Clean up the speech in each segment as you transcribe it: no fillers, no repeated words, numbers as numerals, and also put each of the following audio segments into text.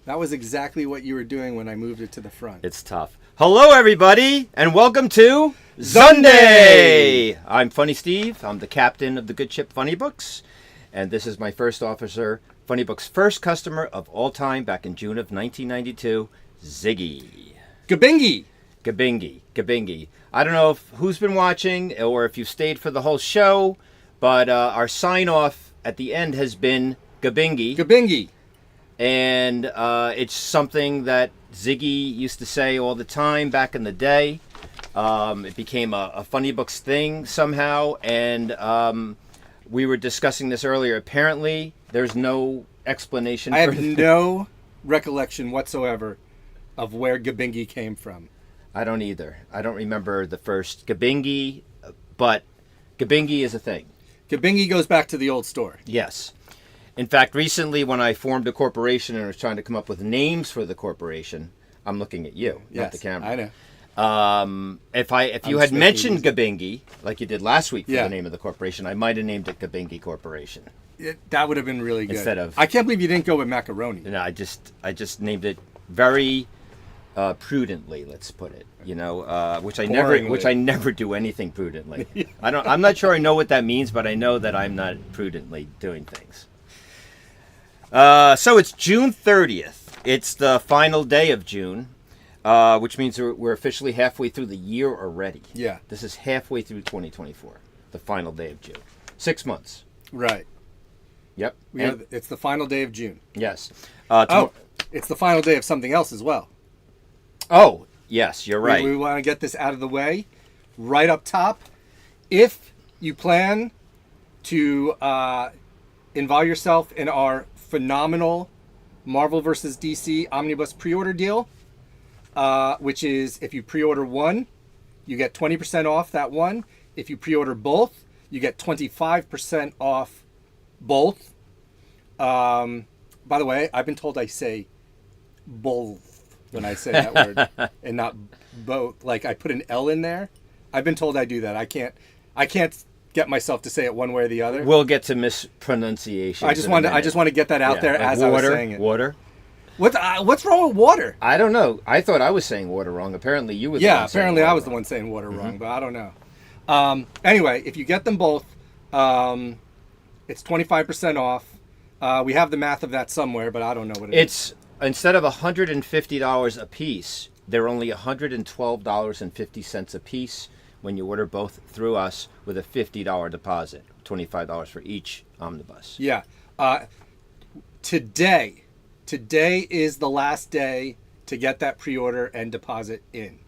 That was exactly what you were doing when I moved it to the front. It's tough. Hello, everybody, and welcome to Zunday! I'm Funny Steve. I'm the captain of the good ship FUNNYBOOKS, and this is my first officer, FUNNYBOOKS' first customer of all time back in June of 1992, Ziggy. Gabingy! Gabingy. I don't know who's been watching or if you stayed for the whole show, but our sign-off at the end has been Gabingy. Gabingy! And it's something that Ziggy used to say all the time back in the day. It became a FUNNYBOOKS thing somehow, and we were discussing this earlier. Apparently, there's no explanation. I have no recollection whatsoever of where Gabingy came from. I don't either. I don't remember the first Gabingy, but Gabingy is a thing. Gabingy goes back to the old store. Yes. In fact, recently when I formed a corporation and was trying to come up with names for the corporation, I'm looking at you, not the camera. I know. If you had mentioned Gabingy, like you did last week for the name of the corporation, I might have named it Gabingy Corporation. That would have been really good. Instead of, I can't believe you didn't go with macaroni. No, I just named it very prudently. Let's put it. You know, which I never do anything prudently. I'm not sure I know what that means, but I know that I'm not prudently doing things. So it's June 30th. It's the final day of June, which means we're officially halfway through the year already. Yeah. This is halfway through 2024, the final day of June. 6 months. Right. Yep. It's the final day of June. Yes. It's the final day of something else as well. Oh, yes, you're right. We want to get this out of the way. Right up top, if you plan to involve yourself in our phenomenal Marvel vs. DC Omnibus pre-order deal, which is if you pre-order one, you get 20% off that one. If you pre-order both, you get 25% off both. By the way, I've been told I say both when I say that word and not both. Like I put an L in there. I've been told I do that. I can't get myself to say it one way or the other. We'll get to mispronunciation. I just want to get that out there as water, I was saying it. Water. What's wrong with water? I don't know. I thought I was saying water wrong. Apparently you were. Yeah, apparently I was the one saying water wrong, but I don't know. Anyway, if you get them both, it's 25% off. We have the math of that somewhere, but I don't know what it is. It's instead of $150 a piece, they're only $112.50 a piece. When you order both through us with a $50 deposit, $25 for each omnibus. Yeah. Today is the last day to get that pre-order and deposit in.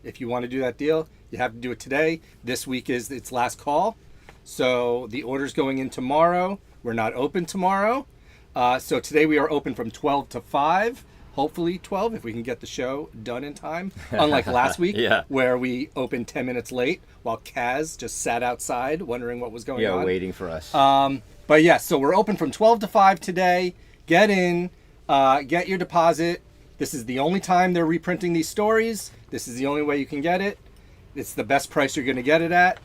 If you want to do that deal, you have to do it today. This week is its last call. So the order's going in tomorrow. We're not open tomorrow. So today we are open from 12 to 5. Hopefully 12 if we can get the show done in time. Unlike last week where we opened 10 minutes late while Kaz just sat outside wondering what was going on. Yeah, waiting for us. But yeah, so we're open from 12 to 5 today. Get in, get your deposit. This is the only time they're reprinting these stories. This is the only way you can get it. It's the best price you're going to get it at.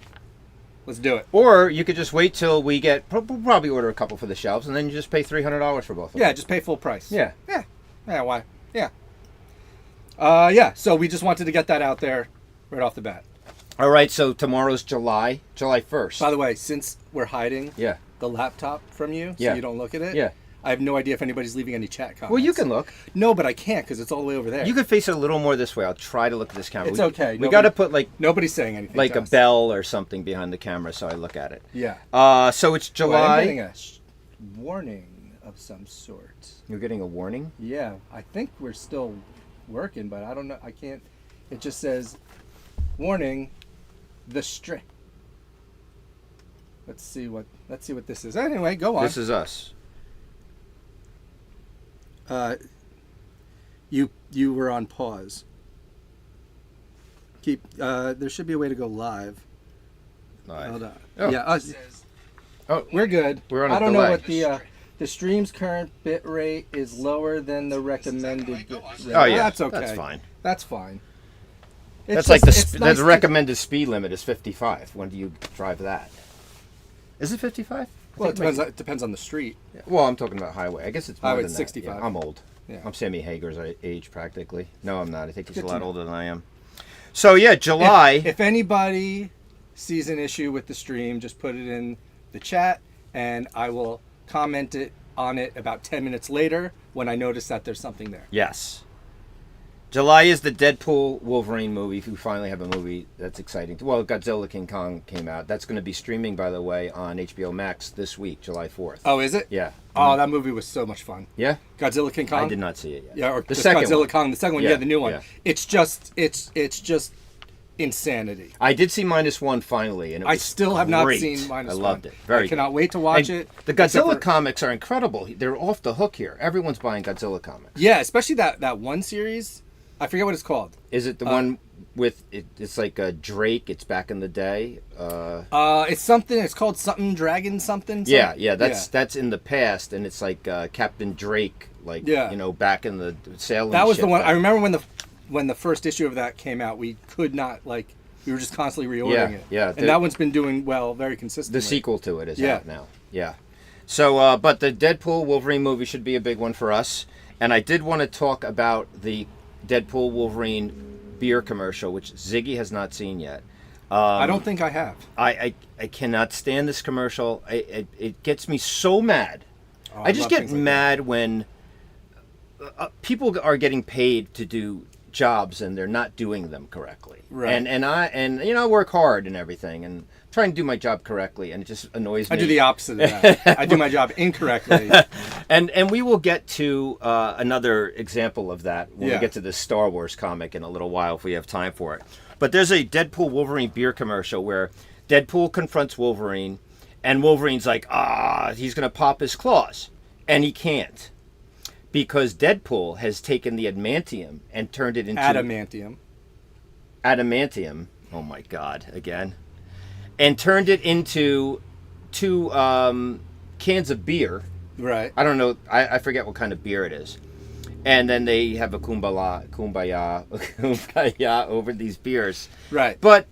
Let's do it. Or you could just wait till we get, we'll probably order a couple for the shelves and then you just pay $300 for both of them. Yeah, just pay full price. Yeah. Yeah, why? Yeah. So we just wanted to get that out there right off the bat. All right, so tomorrow's July 1st. By the way, since we're hiding the laptop from you so you don't look at it, I have no idea if anybody's leaving any chat comments. Well, you can look. No, but I can't because it's all the way over there. You can face it a little more this way. I'll try to look at this camera. It's okay. We got to put nobody's saying anything. Like a bell or something behind the camera so I look at it. Yeah. So it's July. Well, I'm getting a warning of some sort. You're getting a warning? Yeah, I think we're still working, but I don't know. I can't. It just says, warning, the string. Let's see what this is. Anyway, go on. This is us. You were on pause. There should be a way to go live. Hold on. Oh. Yeah. We're good. We're on a I don't delay. know what the stream's current bit rate is lower than the recommended bit rate. Oh yeah, that's okay. That's fine. That's fine. That's like the recommended speed limit is 55. When do you drive that? Is it 55? Well, it depends on the street. Well, I'm talking about highway. I guess it's more highway than 65. that. Yeah, I'm old. Yeah. I'm Sammy Hager's age practically. No, I'm not. I think he's Good a to lot know. older than I am. So yeah, July. If anybody sees an issue with the stream, just put it in the chat, and I will comment on it about 10 minutes later when I notice that there's something there. Yes. July is the Deadpool Wolverine movie. We finally have a movie that's exciting. Well, Godzilla King Kong came out. That's going to be streaming, by the way, on HBO Max this week, July 4th. Oh, is it? Yeah. Oh, that movie was so much fun. Yeah? Godzilla King Kong? I did not see it yet. Yeah, or the just second Godzilla one. Kong. The second one, Yeah, yeah, the new one. yeah. It's just insanity. I did see -1 finally, and it was I still have not great. seen -1. I loved it. Very I cannot good. wait to watch And it. The except Godzilla for- comics are incredible. They're off the hook here. Everyone's buying Godzilla comics. Yeah, especially that one series. I forget what it's called. Is it the one with it's like a Drake? It's back in the day. It's something. It's called something Dragon something. Yeah. That's in the past, and it's like Captain Drake, like back in the sailing. That was the ship one. back- I remember when the first issue of that came out. We could not we were just constantly reordering it. Yeah. And that one's been doing well, very consistently. The sequel to it is Yeah. out now. Yeah. So, but the Deadpool Wolverine movie should be a big one for us. And I did want to talk about the Deadpool Wolverine beer commercial, which Ziggy has not seen yet. I don't think I have. I cannot stand this commercial. It gets me so mad. Oh, I just love get things like mad when people are getting paid to do jobs and they're not doing them correctly. Right. And I work hard and everything and trying to do my job correctly, and it just annoys me. I do the opposite of that. I do my job incorrectly. And we will get to another example of that when we get to this Star Wars comic in a little while if we have time for it. But there's a Deadpool Wolverine beer commercial where Deadpool confronts Wolverine, and Wolverine's like, he's going to pop his claws. And he can't. Because Deadpool has taken the adamantium and turned it into... Adamantium. Adamantium. Oh my God, again. And turned it into 2 cans of beer. Right. I don't know. I forget what kind of beer it is. And then they have a kumbaya over these beers. Right. But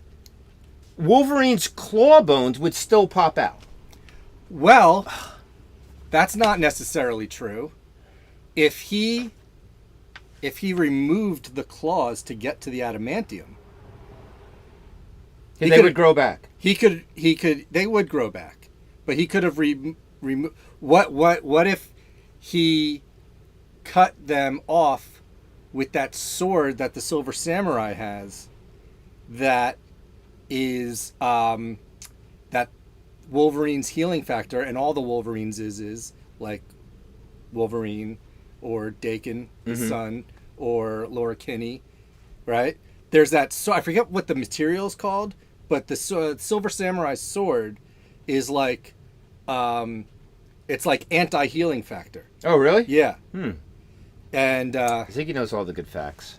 Wolverine's claw bones would still pop out. Well, that's not necessarily true. If he removed the claws to get to the adamantium, They would grow back. They would grow back, but he could have removed. What if he cut them off with that sword that the Silver Samurai has? That is that Wolverine's healing factor, and all the Wolverines is like Wolverine or Dakin, the son, or Laura Kinney, right? There's that. So I forget what the material is called, but the Silver Samurai's sword is like, it's like anti-healing factor. Oh, really? Yeah. And Ziggy knows all the good facts.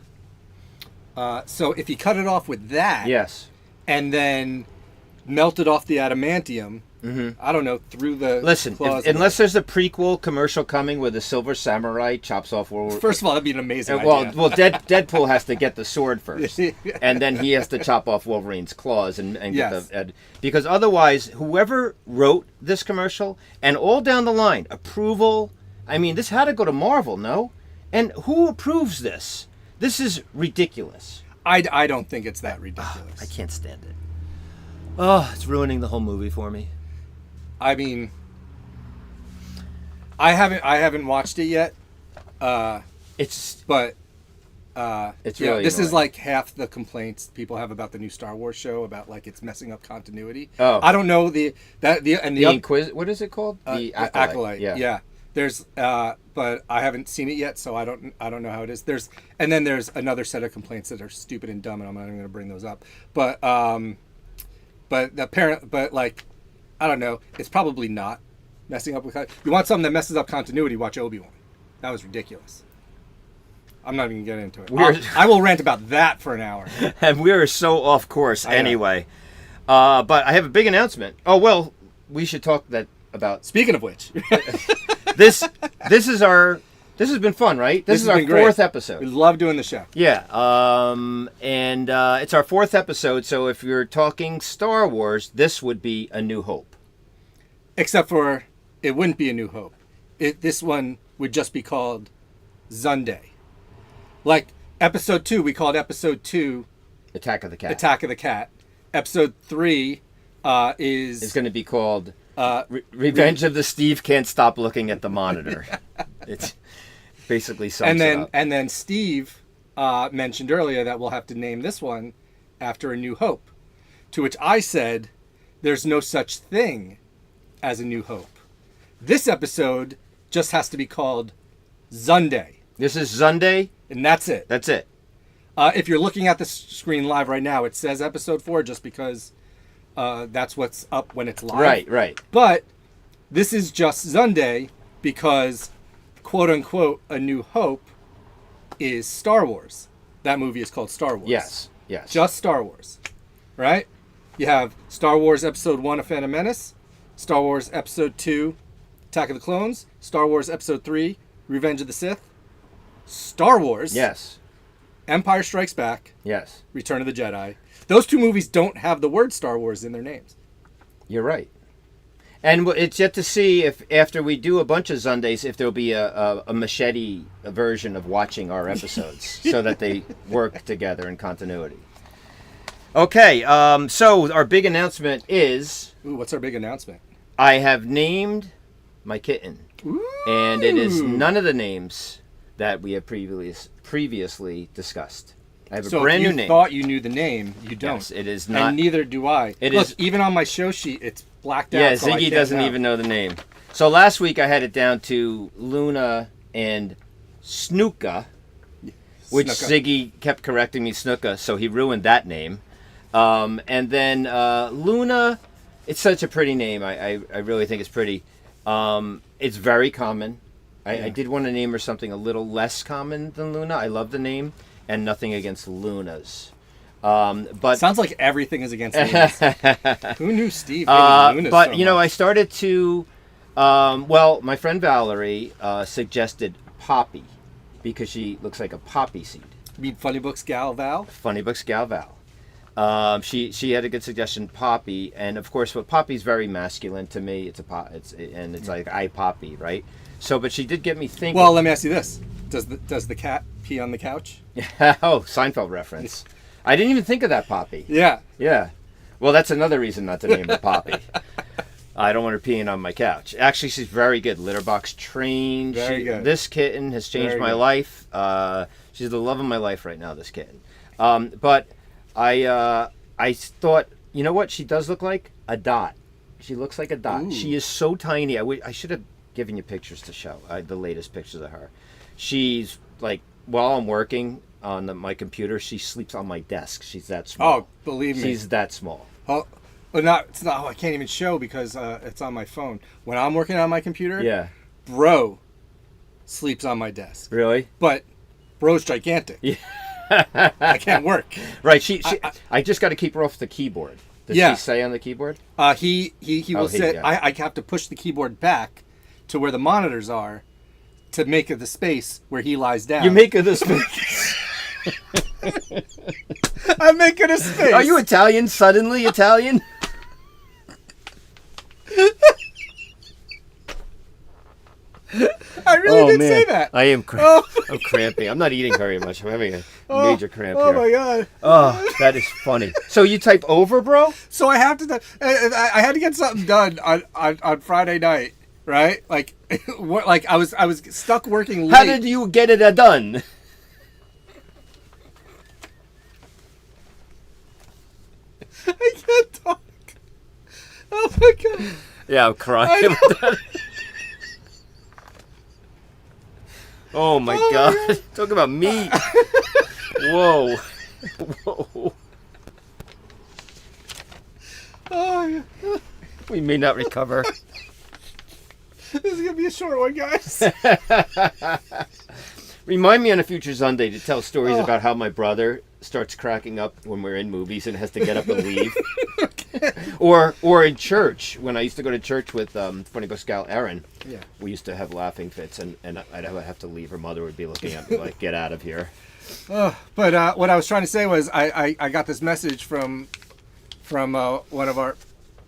so if you cut it off with that, Yes. and then melted off the adamantium, I don't know, through the Listen, claws. unless there's a prequel commercial coming where the Silver Samurai chops off Wolverine. First of all, that'd be an amazing well, idea. Deadpool has to get the sword first, and then he has to chop off Wolverine's claws and Yes. get because otherwise, whoever wrote this commercial and all down the line, approval. I mean, this had to go to Marvel, no? And who approves this? This is ridiculous. I don't think it's that ridiculous. I can't stand it. Oh, it's ruining the whole movie for me. I mean, I haven't watched it yet. It's But It's yeah, really this is annoying. like half the complaints people have about the new Star Wars show, about like it's messing up continuity. Oh. I don't know the What is it called? The Acolyte. Yeah. Yeah. There's but I haven't seen it yet, so I don't know how it is. And then there's another set of complaints that are stupid and dumb, and I'm not even going to bring those up. But like, I don't know. It's probably not messing up with. You want something that messes up continuity? Watch Obi-Wan. That was ridiculous. I'm not even going to get into it. I will rant about that for an hour. And we are so off course I know. anyway. But I have a big announcement. Oh well, we should talk about Speaking of which, this. This has been fun, right? This is our has been great. fourth We episode. love doing the show. Yeah. And it's our fourth episode. So if you're talking Star Wars, this would be A New Hope. Except for it wouldn't be A New Hope. This one would just be called Zunday. Like episode 2, we called episode 2 Attack of the Cat. Attack of the Cat. Episode 3 is... It's going to be called Revenge of the Steve Can't Stop Looking at the Monitor. It's basically sums it up. And then Steve mentioned earlier that we'll have to name this one after A New Hope. To which I said, there's no such thing as A New Hope. This episode just has to be called Zunday. This is Zunday? And that's it. That's it. If you're looking at the screen live right now, it says episode 4 just because that's what's up when it's live. Right. But this is just Zunday because, quote unquote, A New Hope is Star Wars. That movie is called Star Wars. Yes. Just Star Wars. Right? You have Star Wars Episode 1, A Phantom Menace, Star Wars Episode 2, Attack of the Clones, Star Wars Episode 3, Revenge of the Sith, Star Wars. Yes. Empire Strikes Back. Yes. Return of the Jedi. Those 2 movies don't have the word Star Wars in their names. You're right. And it's yet to see if after we do a bunch of Zundays, if there'll be a machete version of watching our episodes so that they work together in continuity. Okay, so our big announcement is... Ooh, what's our big announcement? I have named my kitten. Ooh. And it is none of the names that we have previously discussed. I have a brand new name. So if you thought you knew the name, you don't. Yes, it is not. And neither do I. Look, even on my show sheet, it's blacked out. Yeah, so Ziggy doesn't even know the name. So last week I had it down to Luna and Snuka, which Snuka. Ziggy kept correcting me, Snuka, so he ruined that name. And then Luna, it's such a pretty name. I really think it's pretty. It's very common. I did want to name her something a little less common than Luna. I love the name, and nothing against Lunas. But sounds like everything is against Lunas. Who knew Steve hated Lunas but so you know, much? I started to. My friend Valerie suggested Poppy because she looks like a poppy seed. You mean Funny Books Gal Val? Funny Books Gal Val. She had a good suggestion, Poppy, and of course, Poppy's very masculine to me. It's like I Poppy, right? So, but she did get me thinking. Well, let me ask you this: Does the cat pee on the couch? Oh, Seinfeld reference. I didn't even think of that, Poppy. Yeah. Well, that's another reason not to name her Poppy. I don't want her peeing on my couch. Actually, she's very good. Litter box trained. Very good. This kitten has changed my life. She's the love of my life right now, this kitten. But I thought, you know what she does look like? A dot. She looks like a dot. Ooh. She is so tiny. I should have given you pictures to show. The latest pictures of her. She's like, while I'm working on my computer, she sleeps on my desk. She's that small. Oh, believe me. She's that small. Oh, it's not. Oh, I can't even show because it's on my phone. When I'm working on my computer, Yeah. Bro sleeps on my desk. Really? But Bro's gigantic. Yeah. I can't work. Right. I just got to keep her off the keyboard. Does Yeah. she say on the keyboard? He will sit. Yeah. I have to push the keyboard back to where the monitors are to make it the space where he lies down. You make her the space. I'm making a space. Are you Italian? Suddenly Italian? I really did say that. I am. Oh. I'm cramping. I'm not eating very much. I'm having a major cramp Oh here. my god. Oh, that is funny. So you type over, bro? So I have to. I had to get something done on Friday night, right? Like, like I was stuck working late. How did you get it done? I can't talk. Oh my god. Yeah, I'm crying. Oh my god. Talk about me. Whoa. Whoa. Oh, yeah. We may not recover. This is gonna be a short one, guys. Remind me on a future Sunday to tell stories about how my brother starts cracking up when we're in movies and has to get up and leave. Or in church, when I used to go to church with Funny Books gal Erin, we used to have laughing fits, and I'd have to leave. Her mother would be looking at me like, get out of here. But what I was trying to say was I got this message from one of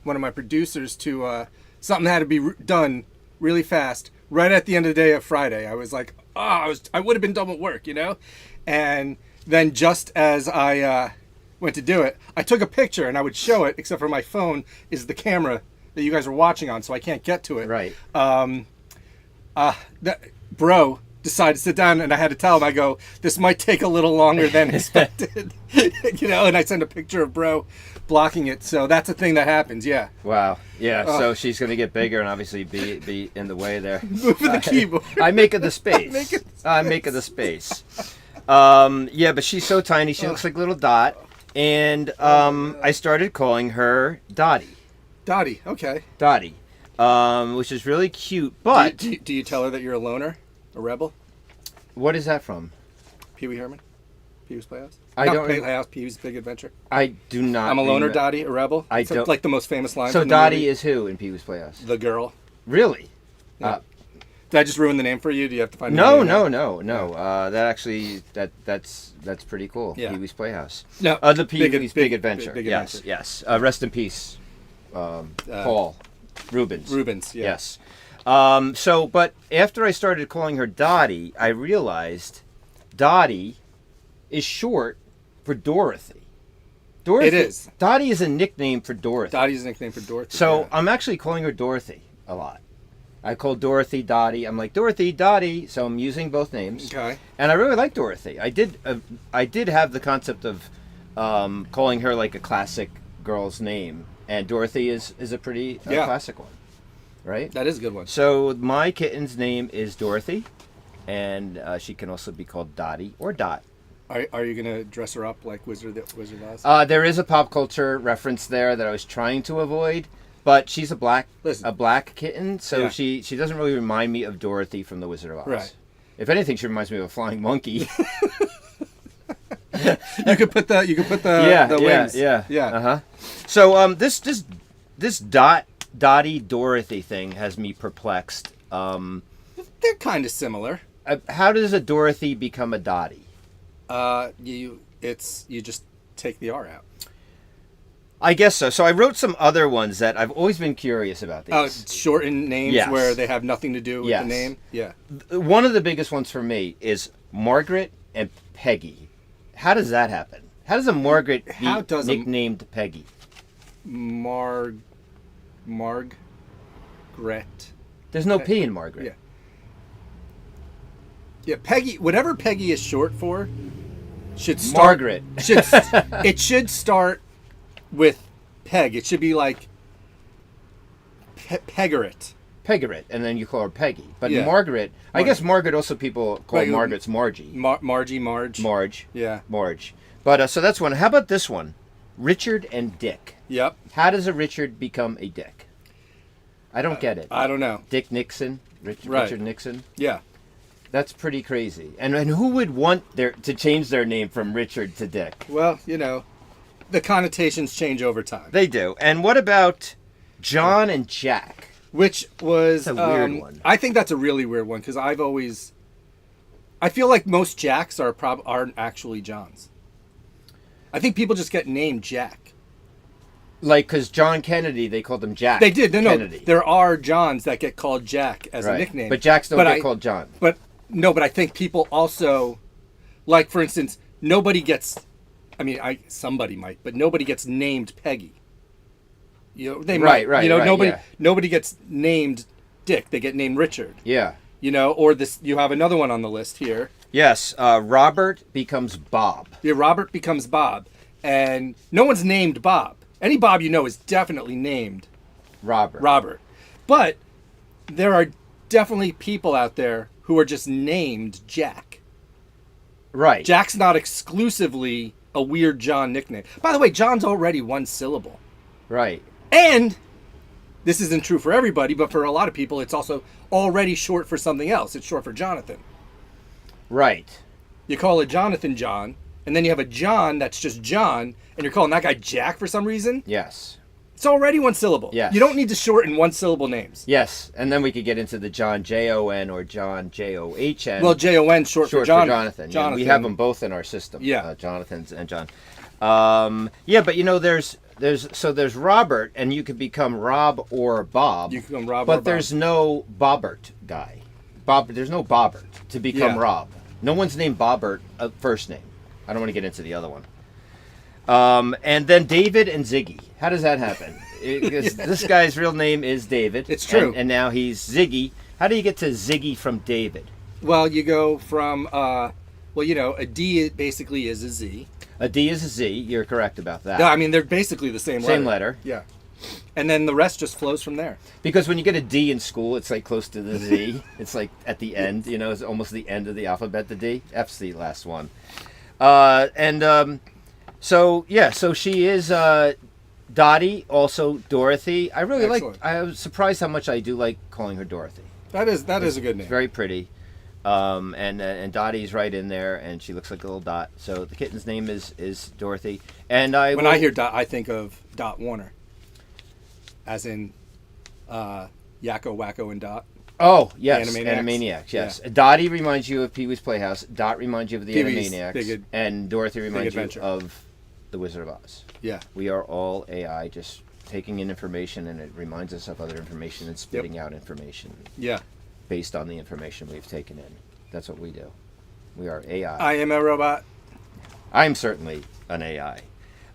my producers to something had to be done really fast right at the end of the day of Friday. I was like, I would have been done with work, you know? And then just as I went to do it, I took a picture and I would show it, except for my phone is the camera that you guys are watching on, so I can't get to it. Right. That bro decided to sit down, and I had to tell him, I go, this might take a little longer than expected. You know, and I sent a picture of bro blocking it. So that's a thing that happens, yeah. Wow. Yeah, so she's going to get bigger and obviously be in the way there. Moving the keyboard. I make it the space. I make it the space. Yeah, but she's so tiny. She looks like a little dot. And I started calling her Dottie. Dottie, okay. Dottie, which is really cute. But do you tell her that you're a loner, a rebel? What is that from? Pee Wee Herman, Pee Wee's Playhouse. I don't. Playhouse, Pee Wee's Big Adventure. I do not. I'm a loner, Dottie, a rebel. I don't. Like the most famous line. So from the Dottie movie. is who in Pee Wee's Playhouse? The girl. Really? Yeah. Did I just ruin the name for you? Do you have to find? No. That actually that's pretty cool. Yeah. Pee Wee's Playhouse. No. The Pee Wee's Big Adventure. Big Yes. Adventure. Yes. Rest in peace, Paul Rubens. Rubens. Yeah. Yes. But after I started calling her Dottie, I realized Dottie is short for Dorothy. Dorothy. It is. Dottie is a nickname for Dorothy. Dottie's a nickname for Dorothy. So yeah. I'm actually calling her Dorothy a lot. I call Dorothy Dottie. I'm like, Dorothy, Dottie. So I'm using both names. Okay. And I really like Dorothy. I did have the concept of calling her like a classic girl's name. And Dorothy is a pretty classic one. Right? That is a good one. So my kitten's name is Dorothy. And she can also be called Dottie or Dot. Are you going to dress her up like Wizard Oz? There is a pop culture reference there that I was trying to avoid. But she's a black kitten, so Yeah. she doesn't really remind me of Dorothy from The Wizard of Oz. Right. If anything, she reminds me of a flying monkey. You could put the wings. Yeah. So this Dottie Dorothy thing has me perplexed. They're kind of similar. How does a Dorothy become a Dottie? You just take the R out. I guess so. So I wrote some other ones that I've always been curious about these. Shortened names Yes. where they have nothing to do with Yes. the name. Yeah. One of the biggest ones for me is Margaret and Peggy. How does that happen? How does a Margaret be nicknamed Peggy? Margaret. There's no P in Margaret. Yeah. Yeah, Peggy. Whatever Peggy is short for, should start. Margaret. It should start with Peg. It should be like Peggaret. Peggaret, and then you call her Peggy. But Yeah. Margaret, I guess Margaret also people call Right, Margaret's Margie. Marge. Marge. Yeah. Marge. But so that's one. How about this one? Richard and Dick. Yep. How does a Richard become a Dick? I don't get it. I don't know. Dick Nixon? Right. Richard Nixon? Yeah. That's pretty crazy. And who would want to change their name from Richard to Dick? Well, the connotations change over time. They do. And what about John and Jack? Which was That's a weird one. I think that's a really weird one because I feel like most Jacks aren't actually Johns. I think people just get named Jack. Like, because John Kennedy, they called him Jack. They did. No, Kennedy. there are Johns that get called Jack as Right. a nickname. But Jacks don't get called John. But I think people also, like for instance, nobody gets. I mean, somebody might, but nobody gets named Peggy. They might. Nobody gets named Dick. They get named Richard. Yeah. Or this. You have another one on the list here. Yes. Robert becomes Bob. Yeah, Robert becomes Bob, and no one's named Bob. Any Bob is definitely named Robert. But there are definitely people out there who are just named Jack. Right. Jack's not exclusively a weird John nickname. By the way, John's already one syllable. Right. And this isn't true for everybody, but for a lot of people, it's also already short for something else. It's short for Jonathan. Right. You call it Jonathan John, and then you have a John that's just John, and you're calling that guy Jack for some reason. Yes. It's already one syllable. Yes. You don't need to shorten one syllable names. Yes. And then we could get into the John Jon or John John. Well, Jon short for Jonathan. Jonathan. Yeah, we have them both in our system. Yeah. Jonathan's and John. Yeah, but there's Robert, and you could become Rob or Bob. You can become Rob but or Bob. there's no Bobbert guy. Bob. There's no Bobbert to become Yeah. Rob. No one's named Bobbert first name. I don't want to get into the other one. And then David and Ziggy. How does that happen? Because this guy's real name is David. It's true. And now he's Ziggy. How do you get to Ziggy from David? Well, you go from, well, you know, a D basically is a Z. A D is a Z. You're correct about that. No, I mean, they're basically the same letter. Same letter. Yeah. And then the rest just flows from there. Because when you get a D in school, it's like close to the Z. It's like at the end, you know, it's almost the end of the alphabet, the D. F's the last one. So she is Dottie, also Dorothy. I really Excellent. I was surprised how much I do like calling her Dorothy. That is a good name. It's very pretty. And Dottie's right in there, and she looks like a little dot. So the kitten's name is Dorothy. And When I hear Dot, I think of Dot Warner. As in Yakko, Wacko, and Dot. Oh, yes, Animaniacs. Animaniacs, yes. Yeah. Dottie reminds you of Pee-wee's Playhouse. Dot reminds you of the Pee-wee's Animaniacs. And Dorothy reminds you Adventure. of The Wizard of Oz. Yeah. We are all AI, just taking in information, and it reminds us of other information and spitting out information Yeah. based on the information we've taken in. That's what we do. We are AI. I am a robot. I'm certainly an AI.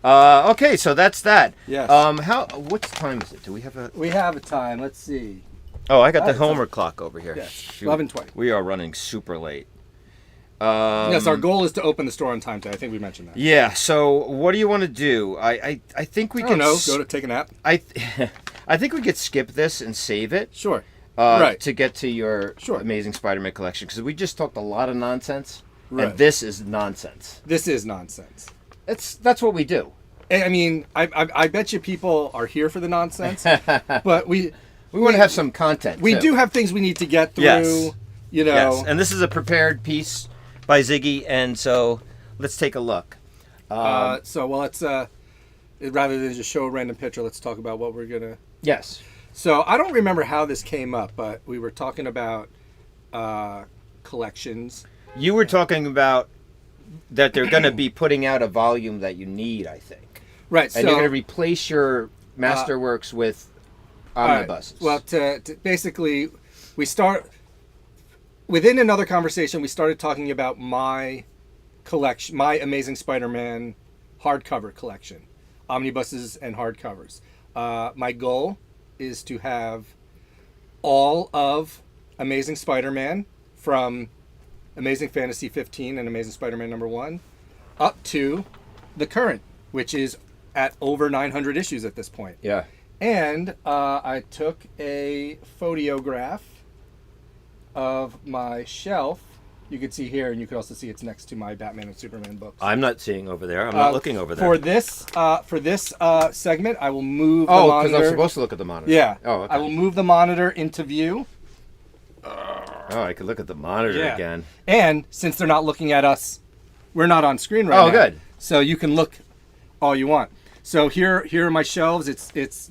Okay, so that's that. Yes. What time is it? Do we have a... We have a time. Let's see. Oh, I got the it's Homer clock over here. Yes. Shoot. 11:20. We are running super late. Yes, our goal is to open the store on time today. I think we mentioned that. Yeah, so what do you want to do? I think we I can... don't know. Go to take a nap. I think we could skip this and save it. Sure. Right. To get to your Sure. Amazing Spider-Man collection, because we just talked a lot of nonsense, Right. and this is nonsense. This is nonsense. That's what we do. I mean, I bet you people are here for the nonsense, but we want to have some content. We too. do have things we need to get through. Yes. You know. Yes, and this is a prepared piece by Ziggy, and so let's take a look. So let's rather than just show a random picture, let's talk about what we're gonna. Yes. So I don't remember how this came up, but we were talking about collections. You were talking about that they're going to be putting out a volume that you need, I think. Right. And you're going to replace your Masterworks with Omnibuses. Right. Well, to basically, we start within another conversation. We started talking about my collection, my Amazing Spider-Man hardcover collection, omnibuses and hardcovers. My goal is to have all of Amazing Spider-Man from Amazing Fantasy 15 and Amazing Spider-Man #1 up to the current, which is at over 900 issues at this point. Yeah. And I took a photograph of my shelf. You can see here, and you can also see it's next to my Batman and Superman books. I'm not seeing over there. I'm not looking over there. For this segment, I will move the because monitor. I'm supposed to look at the monitor. Yeah. Oh, okay. I will move the monitor into view. Oh, I could look at the monitor Yeah. again. And since they're not looking at us, we're not on screen right now. Oh, good. So you can look all you want. So here are my shelves. It's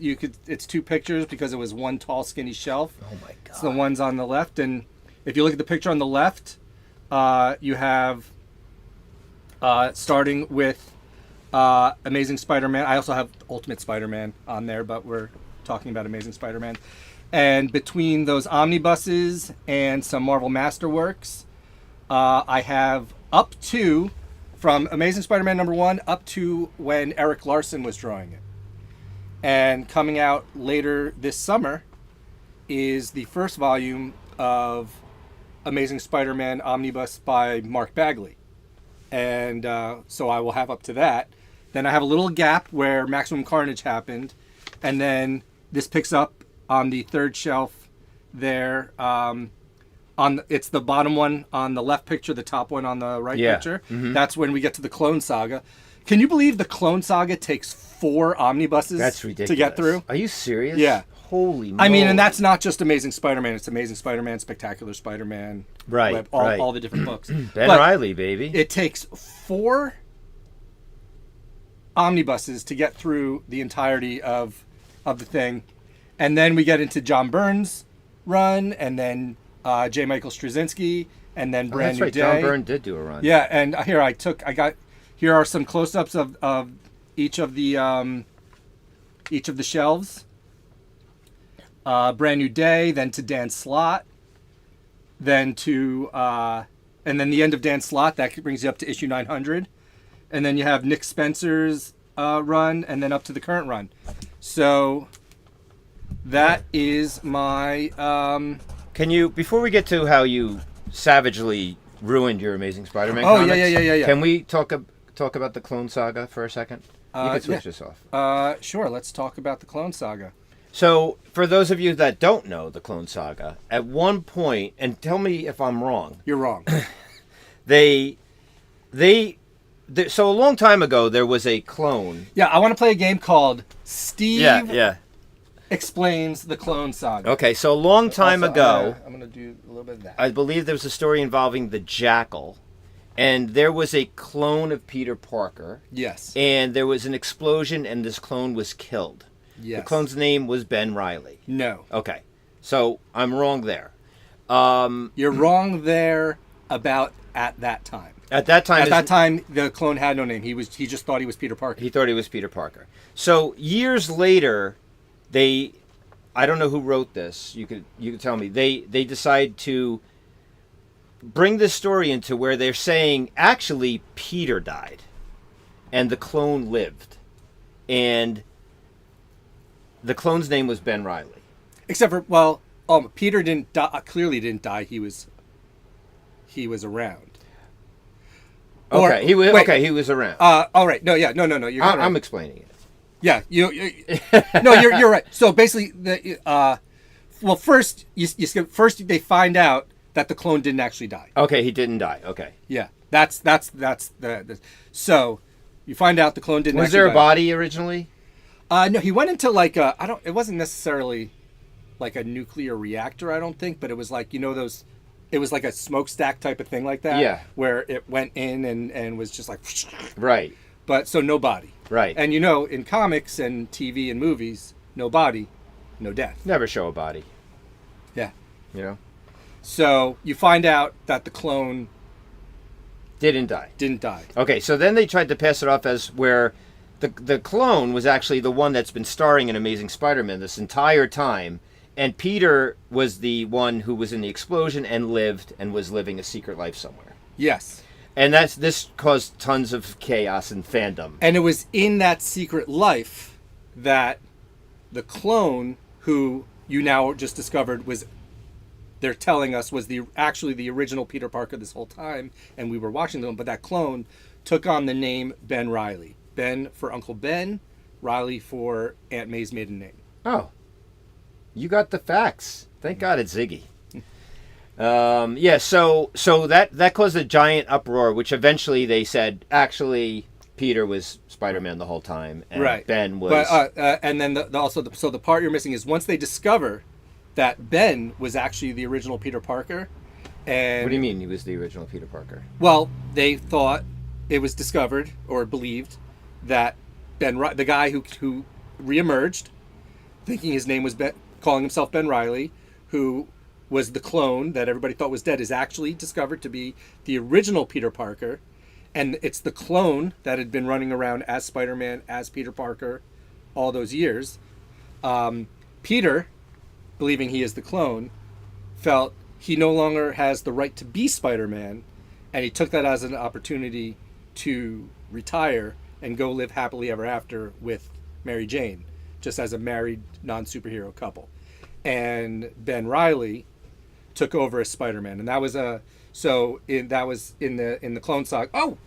two pictures because it was one tall, skinny shelf. Oh my god. It's the ones on the left, and if you look at the picture on the left, you have starting with Amazing Spider-Man. I also have Ultimate Spider-Man on there, but we're talking about Amazing Spider-Man. And between those omnibuses and some Marvel Masterworks, I have up to, from Amazing Spider-Man #1 up to when Eric Larson was drawing it. And coming out later this summer is the first volume of Amazing Spider-Man Omnibus by Mark Bagley. And so I will have up to that. Then I have a little gap where Maximum Carnage happened. And then this picks up on the third shelf there. It's the bottom one on the left picture, the top one on the right picture. Mm-hmm. That's when we get to the Clone Saga. Can you believe the Clone Saga takes 4 omnibuses That's ridiculous. to get through? Are you serious? Yeah. Holy moly. I mean, and that's not just Amazing Spider-Man. It's Amazing Spider-Man, Spectacular Spider-Man, Right, all the different books. Ben But Reilly, baby. it takes 4 omnibuses to get through the entirety of the thing. And then we get into John Byrne's run, and then J. Michael Straczynski, and then Brand that's New right. Day. John Byrne did do a run. Yeah, and here are some close-ups of each of the shelves. Brand New Day, then to Dan Slott, then to and then the end of Dan's Slott, that brings you up to issue 900, and then you have Nick Spencer's run, and then up to the current run. So that is my. Can you, before we get to how you savagely ruined your Amazing Spider-Man Oh, comics, yeah. Can we talk about the Clone Saga for a second? You can switch this off. Sure, let's talk about the Clone Saga. So, for those of you that don't know the Clone Saga, at one point, and tell me if I'm wrong. You're wrong. So a long time ago, there was a clone. Yeah, I want to play a game called Steve Yeah. Explains the Clone Saga. Okay, so a long time ago, I'm going to do a little bit of that. I believe there was a story involving the Jackal, and there was a clone of Peter Parker. Yes. And there was an explosion, and this clone was killed. Yes. The clone's name was Ben Reilly. No. Okay, so I'm wrong there. You're wrong there about at that time. At that time, the clone had no name. He just thought he was Peter Parker. He thought he was Peter Parker. So years later, I don't know who wrote this. You could tell me. They decide to bring this story into where they're saying actually Peter died, and the clone lived, and the clone's name was Ben Reilly. Except for Peter didn't die. Clearly didn't die. He was around. Okay, he was around. All right. No. You're right. I'm explaining it. Yeah. You're right. So basically, first they find out that the clone didn't actually die. Okay, he didn't die. Okay. Yeah. That's the so you find out the clone didn't. Was actually there a die. body originally? No, he went into it wasn't necessarily like a nuclear reactor, I don't think, but it was like, those, it was like a smokestack type of thing like that. Yeah. Where it went in and was just like, right. But so no body. Right. And in comics and TV and movies, no body, no death. Never show a body. Yeah. So you find out that the clone didn't die. Okay, so then they tried to pass it off as where the clone was actually the one that's been starring in Amazing Spider-Man this entire time, and Peter was the one who was in the explosion and lived and was living a secret life somewhere. Yes. And this caused tons of chaos and fandom. And it was in that secret life that the clone, who you now just discovered they're telling us was actually the original Peter Parker this whole time, and we were watching them, but that clone took on the name Ben Reilly. Ben for Uncle Ben, Riley for Aunt May's maiden name. Oh. You got the facts. Thank God it's Ziggy. So that caused a giant uproar, which eventually they said, actually, Peter was Spider-Man the whole time, and right. Ben was... But, and then the part you're missing is once they discover that Ben was actually the original Peter Parker, and... What do you mean he was the original Peter Parker? Well, they thought it was discovered, or believed, that the guy who reemerged, thinking his name was Ben, calling himself Ben Reilly, who was the clone that everybody thought was dead, is actually discovered to be the original Peter Parker. And it's the clone that had been running around as Spider-Man, as Peter Parker, all those years. Peter, believing he is the clone, felt he no longer has the right to be Spider-Man, and he took that as an opportunity to retire and go live happily ever after with Mary Jane, just as a married non-superhero couple. And Ben Reilly took over as Spider-Man, and that was in the Clone Saga. Oh,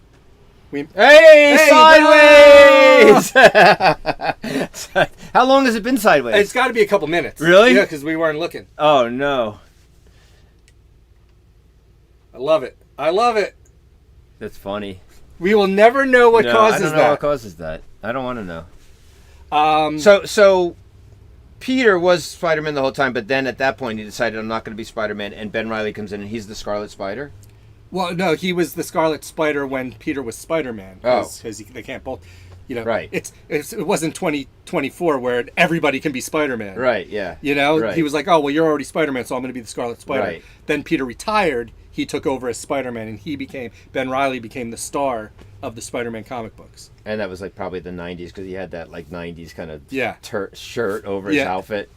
Hey, Sideways! How long has it been Sideways? It's got to be a couple minutes. Really? Yeah, because we weren't looking. Oh no! I love it. That's funny. We will never know what causes that. I don't know what causes that. I don't want to know. So Peter was Spider-Man the whole time, but then at that point he decided, I'm not going to be Spider-Man, and Ben Reilly comes in and he's the Scarlet Spider? Well, no, he was the Scarlet Spider when Peter was Spider-Man. Because they can't both, Right. It wasn't 2024 where everybody can be Spider-Man. Right, yeah. Right. He was like, oh, well, you're already Spider-Man, so I'm going to be the Scarlet Spider. Right. Then Peter retired, he took over as Spider-Man, and Ben Reilly became the star of the Spider-Man comic books. And that was like probably the 90s, because he had that like 90s kind of shirt over his outfit,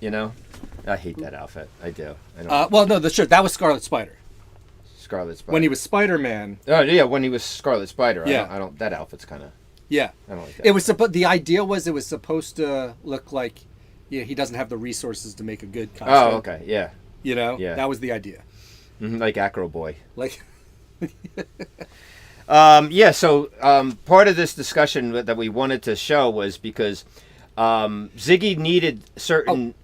I hate that outfit. I do. Well, no, the shirt, that was Scarlet Spider. Scarlet Spider. when he was Spider-Man. Oh yeah, when he was Scarlet Spider. Yeah. I don't. That outfit's kind of. Yeah. I don't like that. It was the idea was it was supposed to look like, he doesn't have the resources to make a good costume. Oh, okay. Yeah. You know. Yeah. That was the idea. Like Acro Boy. Like. Yeah. So part of this discussion that we wanted to show was because Ziggy needed certain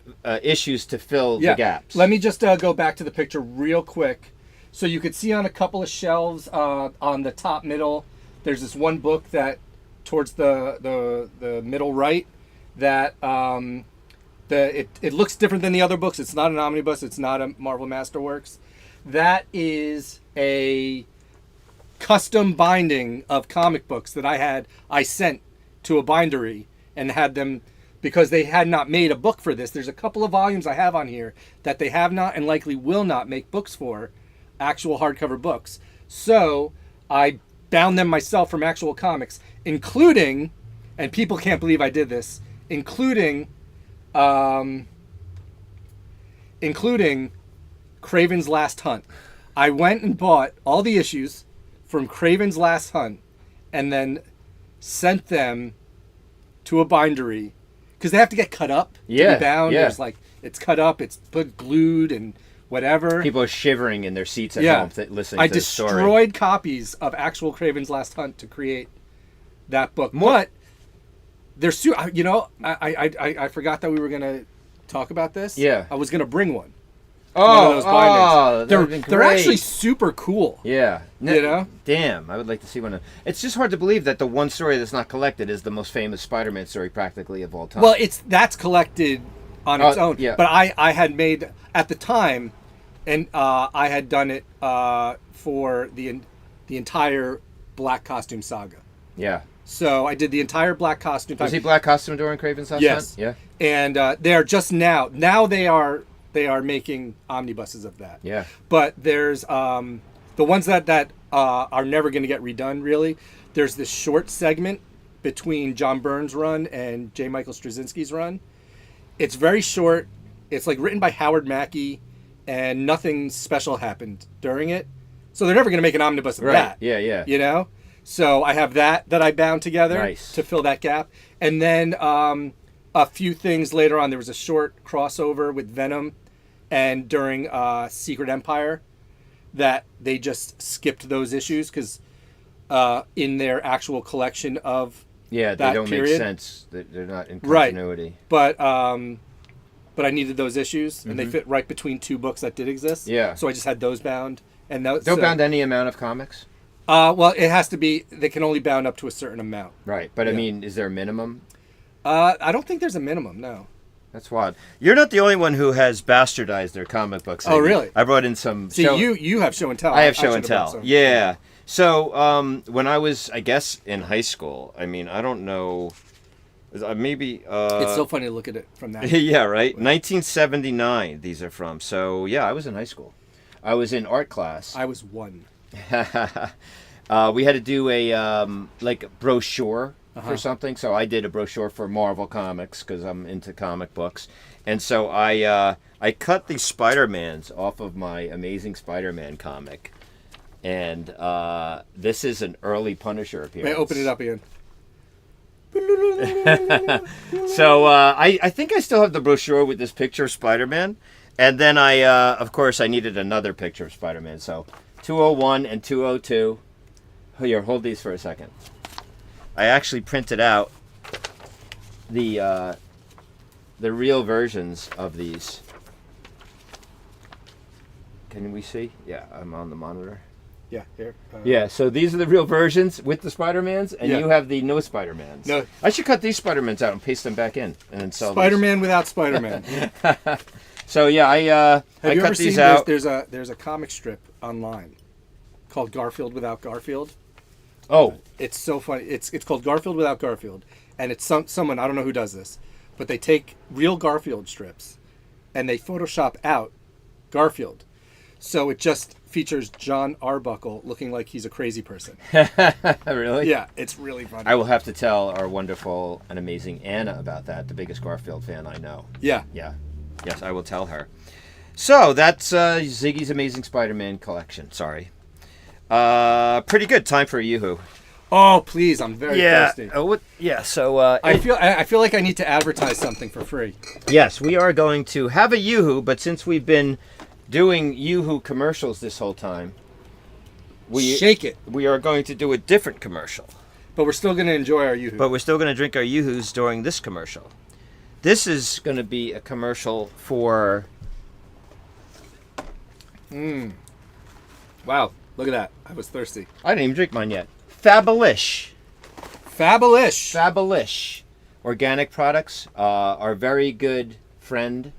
issues to fill the gaps. Let me just go back to the picture real quick. So you could see on a couple of shelves on the top middle, there's this one book that towards the middle right that it looks different than the other books. It's not an omnibus. It's not a Marvel Masterworks. That is a custom binding of comic books that I sent to a bindery and had them, because they had not made a book for this. There's a couple of volumes I have on here that they have not and likely will not make books for, actual hardcover books. So I bound them myself from actual comics, including, and people can't believe I did this, including Kraven's Last Hunt. I went and bought all the issues from Kraven's Last Hunt and then sent them to a bindery because they have to get cut up to be bound. Yeah. There's it's cut up, it's put glued and whatever. People are shivering in their seats at home listening to the story. I destroyed copies of actual Kraven's Last Hunt to create that book. But there's I forgot that we were gonna talk about this. Yeah, I was gonna bring one. They're actually super cool. Yeah, you know. Damn, I would like to see one. It's just hard to believe that the one story that's not collected is the most famous Spider-Man story practically of all time. Well, that's collected on its own. Yeah. But I had made at the time, and I had done it for the entire Black Costume saga. Yeah. So I did the entire Black Costume. Was he Black Costume during Kraven's Last Hunt? Yeah. And they're just now they are making omnibuses of that. Yeah. But there's the ones that are never going to get redone, really. There's this short segment between John Byrne's run and J. Michael Straczynski's run. It's very short. It's written by Howard Mackey, and nothing special happened during it. So they're never going to make an omnibus of that. Yeah, yeah. You know? So I have that I bound together to fill that gap. And then a few things later on, there was a short crossover with Venom and during Secret Empire that they just skipped those issues because in their actual collection of they don't make sense. They're not in continuity. Right. But I needed those issues, and they fit right between two books that did exist. Yeah. So I just had those bound. And they'll bound any amount of comics? Well, it has to be, they can only bound up to a certain amount. Right. But I mean, is there a minimum? I don't think there's a minimum, no. That's wild. You're not the only one who has bastardized their comic books. Oh, really? I brought in some... See, you have show and tell. I have show and tell. Yeah. So, when I was, I guess, in high school, I mean, I don't know... Maybe... it's so funny to look at it from that. Yeah, right? 1979, these are from. So, yeah, I was in high school. I was in art class. I was 1. We had to do a brochure for something. So I did a brochure for Marvel Comics because I'm into comic books. And so I cut these Spider-Mans off of my Amazing Spider-Man comic. And this is an early Punisher appearance. Wait, open it up again. So I think I still have the brochure with this picture of Spider-Man. And then of course, I needed another picture of Spider-Man. So 201 and 202. Here, hold these for a second. I actually printed out the real versions of these. Can we see? Yeah, I'm on the monitor. Yeah, here. Yeah, so these are the real versions with the Spider-Mans, and you have the no Spider-Mans. No. I should cut these Spider-Mans out and paste them back in, and then sell Spider-Man without Spider-Man. So yeah, I cut these out. There's a comic strip online called Garfield Without Garfield. Oh, it's so funny. It's called Garfield Without Garfield, and it's someone, I don't know who does this, but they take real Garfield strips and they Photoshop out Garfield, so it just features John Arbuckle looking like he's a crazy person. Really? Yeah, it's really funny. I will have to tell our wonderful and amazing Anna about that, the biggest Garfield fan I know. Yeah. Yeah. Yes, I will tell her. So that's Ziggy's Amazing Spider-Man collection. Sorry. Pretty good. Time for a Yoo-Hoo. Oh, please! I'm very thirsty. So I feel like I need to advertise something for free. yes, we are going to have a Yoo-Hoo, but since we've been doing Yoo-Hoo commercials this whole time, Shake it. we are going to do a different commercial. But we're still going to enjoy our Yoo-Hoo. But we're still going to drink our Yoo-Hoos during this commercial. This is going to be a commercial for... Wow, look at that. I was thirsty. I didn't even drink mine yet. Fabulous. Organic products. Our very good friend,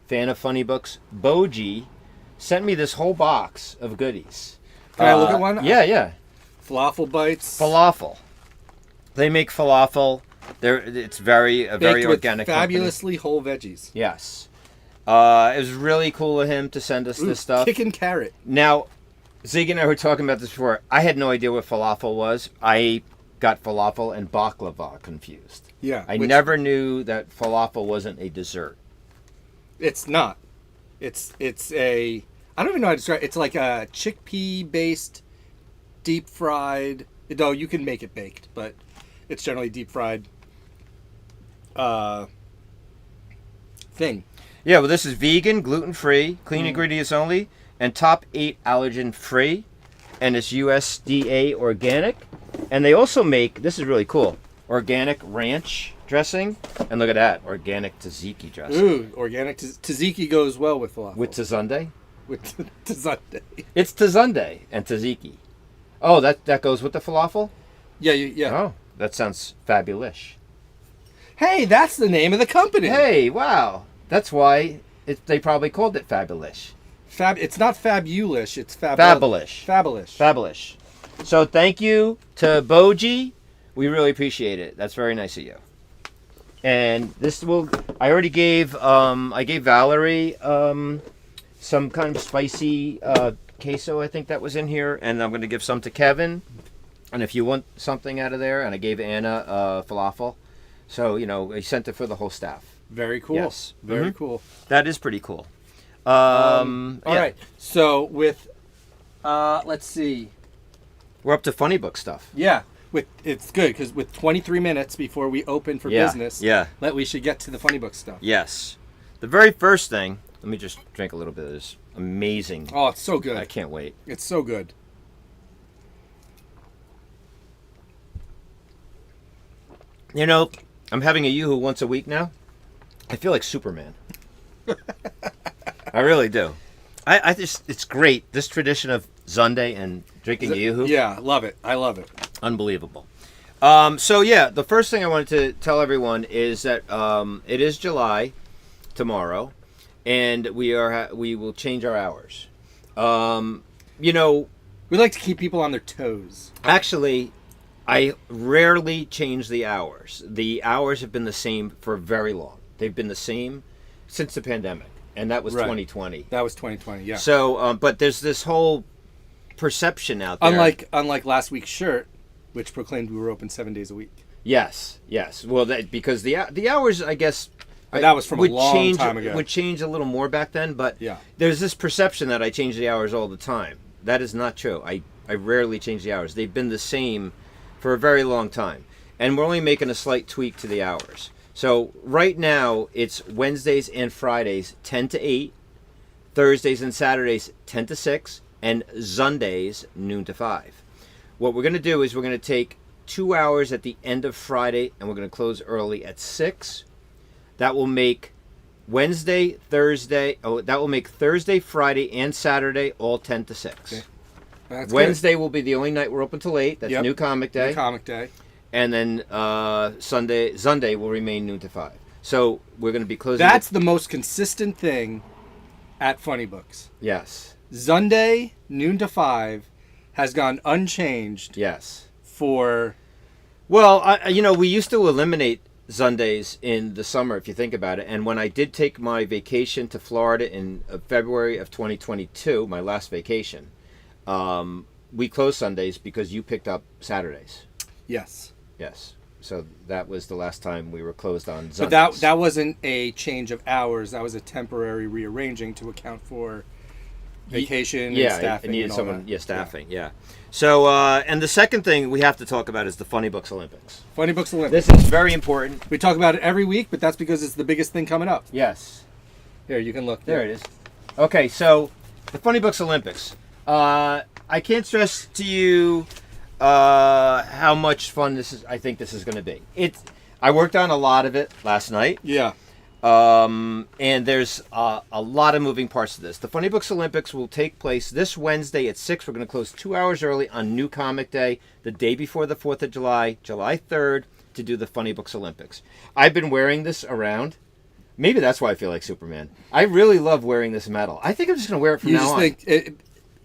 fan of Funny Books, Boji, sent me this whole box of goodies. Can I look at one? Yeah. Falafel bites. Falafel. They make falafel. It's very Baked organic. with fabulously whole veggies. Yes. It was really cool of him to send us this stuff. Kickin' carrot. Now, Ziggy and I were talking about this before. I had no idea what falafel was. I got falafel and baklava confused. Yeah. I never knew that falafel wasn't a dessert. It's not. It's a... I don't even know how to describe it. It's like a chickpea-based, deep-fried... Though you can make it baked, but it's generally deep-fried thing. Yeah, well, this is vegan, gluten-free, clean ingredients only, and top 8 allergen-free, and it's USDA organic. And they also make, this is really cool, organic ranch dressing, and look at that, organic tzatziki dressing. Ooh, organic tzatziki goes well with falafel. With tzunday? With tzunday. It's tzunday and tzatziki. Oh, that goes with the falafel? Yeah. Oh, that sounds fabulous. Hey, that's the name of the company. Hey, wow. That's why they probably called it fabulous. It's not fabulous, it's Fabulous. Fabulous. So thank you to Boji. We really appreciate it. That's very nice of you. And this I already gave Valerie some kind of spicy queso, I think that was in here, and I'm going to give some to Kevin. And if you want something out of there, and I gave Anna falafel. So, I sent it for the whole staff. Very cool. Yes. Very cool. That is pretty cool. All right. So with, let's see. We're up to funny book stuff. Yeah. It's good because with 23 minutes before we open for business, we should get to the funny book stuff. Yes. The very first thing, let me just drink a little bit of this amazing. Oh, it's so good. I can't wait. It's so good. I'm having a Yoo-Hoo once a week now. I feel like Superman. I really do. I just, it's great. This tradition of Zunday and drinking Yoo-Hoo. Yeah, love it. I love it. Unbelievable. The first thing I wanted to tell everyone is that it is July tomorrow, and we will change our hours. We like to keep people on their toes. Actually, I rarely change the hours. The hours have been the same for very long. They've been the same since the pandemic, and that was 2020. That was 2020, yeah. So, but there's this whole perception out there. Unlike last week's shirt, which proclaimed we were open 7 days a week. Yes. Well, because the hours, I guess, that was from a long time ago. Would change a little more back then, but yeah. There's this perception that I change the hours all the time. That is not true. I rarely change the hours. They've been the same for a very long time, and we're only making a slight tweak to the hours. So right now it's Wednesdays and Fridays 10 to 8, Thursdays and Saturdays 10 to 6, and Sundays noon to 5. What we're going to do is we're going to take 2 hours at the end of Friday, and we're going to close early at 6. That will make Thursday, Friday, and Saturday all 10 to 6. Okay. Wednesday will be the only night we're open till 8. That's New Comic Day. New Comic Day. And then Sunday will remain noon to 5. So we're going to be closing. That's the most consistent thing at Funny Books. Yes. Sunday, noon to 5, has gone unchanged. Yes. For... Well, we used to eliminate Sundays in the summer, if you think about it. And when I did take my vacation to Florida in February of 2022, my last vacation, we closed Sundays because you picked up Saturdays. Yes. So that was the last time we were closed on But ZUNDAY'S. that wasn't a change of hours. That was a temporary rearranging to account for vacation and staffing. it needed and all someone, that. staffing, yeah. So, and the second thing we have to talk about is the Funny Books Olympics. Funny Books Olympics. This is very important. We talk about it every week, but that's because it's the biggest thing coming up. Yes. Here, you can look. There it is. Okay, so the Funny Books Olympics. I can't stress to you how much fun this is. I think this is going to be. I worked on a lot of it last night. Yeah. And there's a lot of moving parts to this. The Funny Books Olympics will take place this Wednesday at 6. We're going to close 2 hours early on New Comic Day, the day before the 4th of July, July 3rd, to do the Funny Books Olympics. I've been wearing this around. Maybe that's why I feel like Superman. I really love wearing this medal. I think I'm just going to wear it from now on.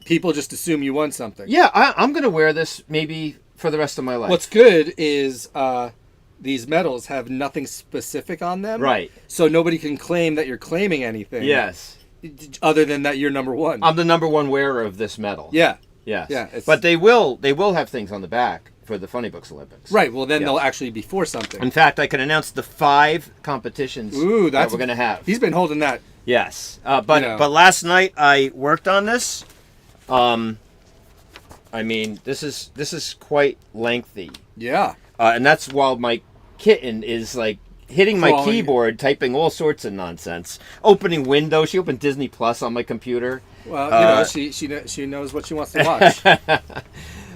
People just assume you won something. Yeah, I'm going to wear this maybe for the rest of my life. What's good is these medals have nothing specific on them. Right. So nobody can claim that you're claiming anything. Yes. Other than that you're number one. I'm the number one wearer of this medal. Yeah. Yes. Yeah. But they will have things on the back for the Funny Books Olympics. Right. Well, then they'll actually be for something. In fact, I can announce the 5 competitions that we're going to have. He's been holding that. Yes. But last night I worked on this. I mean, this is quite lengthy. Yeah. And that's while my kitten is like hitting my Crawling. keyboard, typing all sorts of nonsense, opening Windows. She opened Disney Plus on my computer. Well, she knows what she wants to watch.